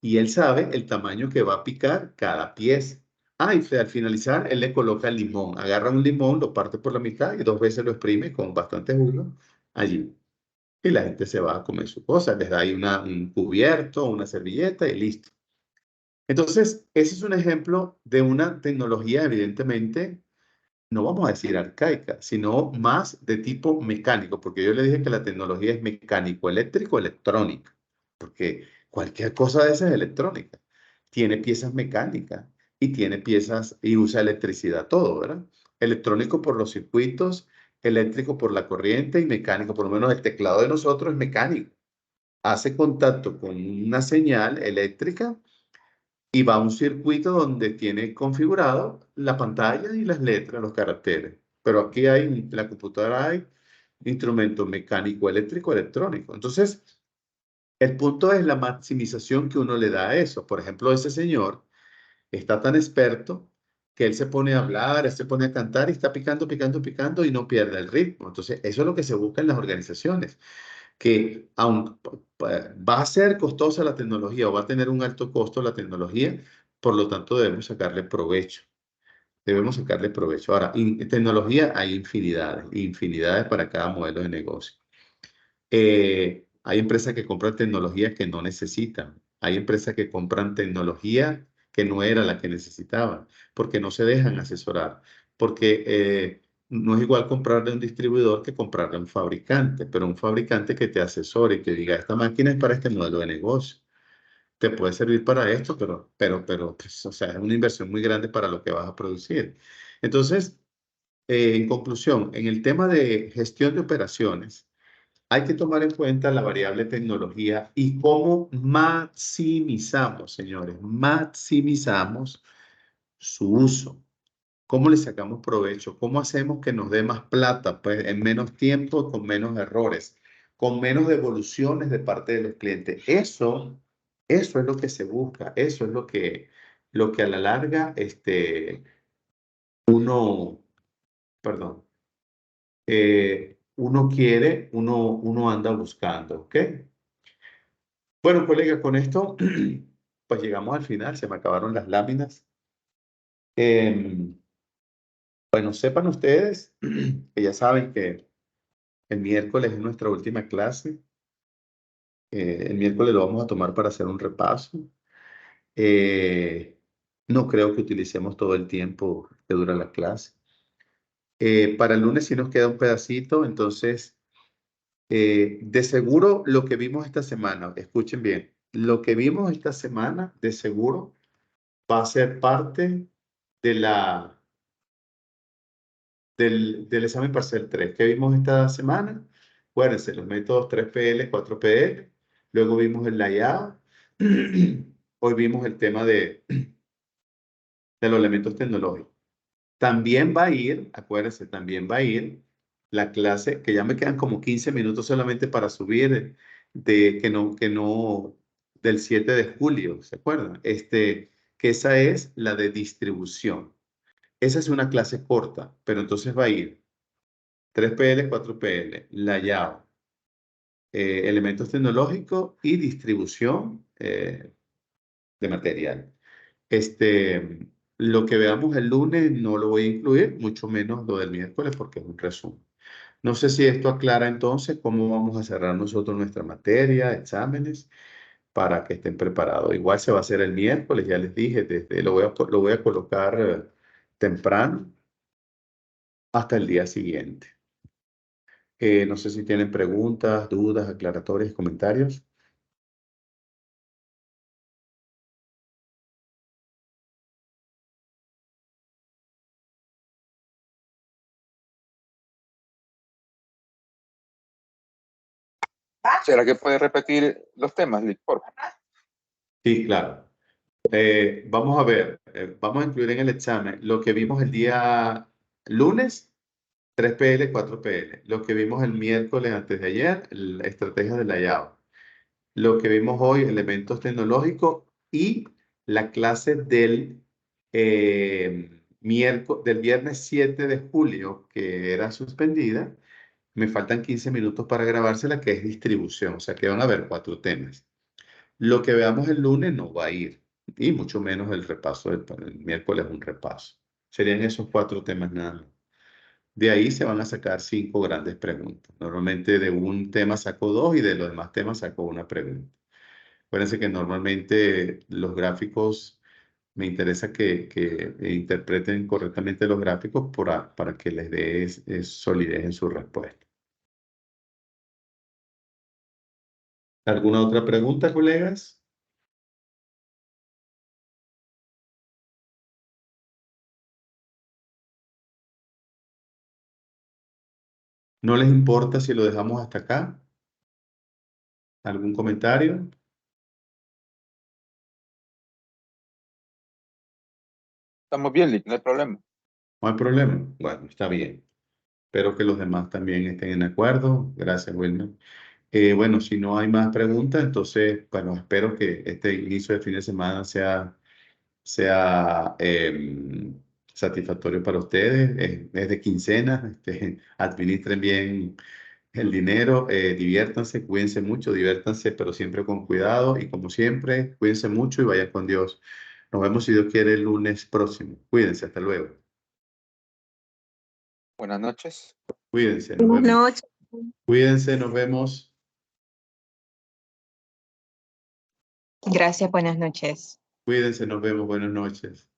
Y él sabe el tamaño que va a picar cada pieza. Ah, y al finalizar, él le coloca limón. Agarra un limón, lo parte por la mitad y 2 veces lo exprime con bastante jugo allí. Y la gente se va a comer su cosa. Les da ahí un cubierto, una servilleta y listo. Entonces, ese es un ejemplo de una tecnología, evidentemente, no vamos a decir arcaica, sino más de tipo mecánico, porque yo le dije que la tecnología es mecánico, eléctrico, electrónica, porque cualquier cosa de esa es electrónica. Tiene piezas mecánicas y tiene piezas y usa electricidad, todo, ¿verdad? Electrónico por los circuitos, eléctrico por la corriente y mecánico, por lo menos el teclado de nosotros es mecánico. Hace contacto con una señal eléctrica y va a un circuito donde tiene configurado la pantalla y las letras, los caracteres. Pero aquí hay, en la computadora hay instrumento mecánico, eléctrico, electrónico. Entonces, el punto es la maximización que uno le da a eso. Por ejemplo, ese señor está tan experto que él se pone a hablar, él se pone a cantar y está picando, picando, picando y no pierde el ritmo. Entonces, eso es lo que se busca en las organizaciones, que aunque va a ser costosa la tecnología o va a tener un alto costo la tecnología, por lo tanto debemos sacarle provecho. Debemos sacarle provecho. Ahora, en tecnología hay infinidades, infinidades para cada modelo de negocio. Hay empresas que compran tecnología que no necesitan. Hay empresas que compran tecnología que no era la que necesitaban, porque no se dejan asesorar, porque no es igual comprarle a un distribuidor que comprarle a un fabricante, pero un fabricante que te asesore y que diga, esta máquina es para este modelo de negocio, te puede servir para esto, pero, pues, o sea, es una inversión muy grande para lo que vas a producir. Entonces, en conclusión, en el tema de gestión de operaciones, hay que tomar en cuenta la variable tecnología y cómo maximizamos, señores, maximizamos su uso. ¿Cómo le sacamos provecho? ¿Cómo hacemos que nos dé más plata? Pues en menos tiempo, con menos errores, con menos devoluciones de parte de los clientes. Eso es lo que se busca. Eso es lo que a la larga, uno, perdón, uno quiere, uno anda buscando, ¿ok? Bueno, colega, con esto, pues llegamos al final, se me acabaron las láminas. Em, bueno, sepan ustedes que ya saben que el miércoles es nuestra última clase. El miércoles lo vamos a tomar para hacer un repaso. Eh, no creo que utilicemos todo el tiempo que dura la clase. Para el lunes sí nos queda un pedacito, entonces, de seguro lo que vimos esta semana, escuchen bien, lo que vimos esta semana, de seguro va a ser parte de del examen parcial 3 que vimos esta semana. Acuérdense, los métodos 3PL, 4PL. Luego vimos el layout. Hoy vimos el tema de los elementos tecnológicos. También va a ir, acuérdense, también va a ir la clase, que ya me quedan como 15 minutos solamente para subir, del 7 de julio, ¿se acuerdan? Que esa es la de distribución. Esa es una clase corta, pero entonces va a ir 3PL, 4PL, layout, elementos tecnológicos y distribución de material. Lo que veamos el lunes no lo voy a incluir, mucho menos lo del miércoles porque es un resumen. No sé si esto aclara entonces cómo vamos a cerrar nosotros nuestra materia, exámenes. para que estén preparados. Igual se va a hacer el miércoles, ya les dije, lo voy a colocar temprano hasta el día siguiente. No sé si tienen preguntas, dudas, aclaratorias, comentarios. ¿Será que puede repetir los temas, Lick, por favor? Sí, claro. Vamos a ver, vamos a incluir en el examen lo que vimos el día lunes, 3PL, 4PL. Lo que vimos el miércoles antes de ayer, la estrategia de layout. Lo que vimos hoy, elementos tecnológicos y la clase del, del viernes 7 de julio, que era suspendida. Me faltan 15 minutos para grabársela, que es distribución. O sea que van a haber 4 temas. Lo que veamos el lunes no va a ir, y mucho menos el repaso el miércoles, un repaso. Serían esos 4 temas nada más. De ahí se van a sacar 5 grandes preguntas. Normalmente de un tema saco 2 y de los demás temas saco una pregunta. Acuérdense que normalmente los gráficos, me interesa que interpreten correctamente los gráficos para que les dé solidez en su respuesta. ¿Alguna otra pregunta, colegas? ¿No les importa si lo dejamos hasta acá? ¿Algún comentario? Estamos bien, Lick, no hay problema. No hay problema. Bueno, está bien. Espero que los demás también estén de acuerdo. Gracias, Wilmer. Bueno, si no hay más preguntas, entonces, bueno, espero que este inicio de fin de semana sea satisfactorio para ustedes. Es de quincena. Administren bien el dinero, diviértanse, cuídense mucho, diviértanse, pero siempre con cuidado y como siempre, cuídense mucho y vayan con Dios. Nos vemos si Dios quiere el lunes próximo. Cuídense, hasta luego. Buenas noches. Cuídense, nos Buenas vemos. noches. Cuídense, nos vemos. Gracias, buenas noches. Cuídense, nos vemos. Buenas noches.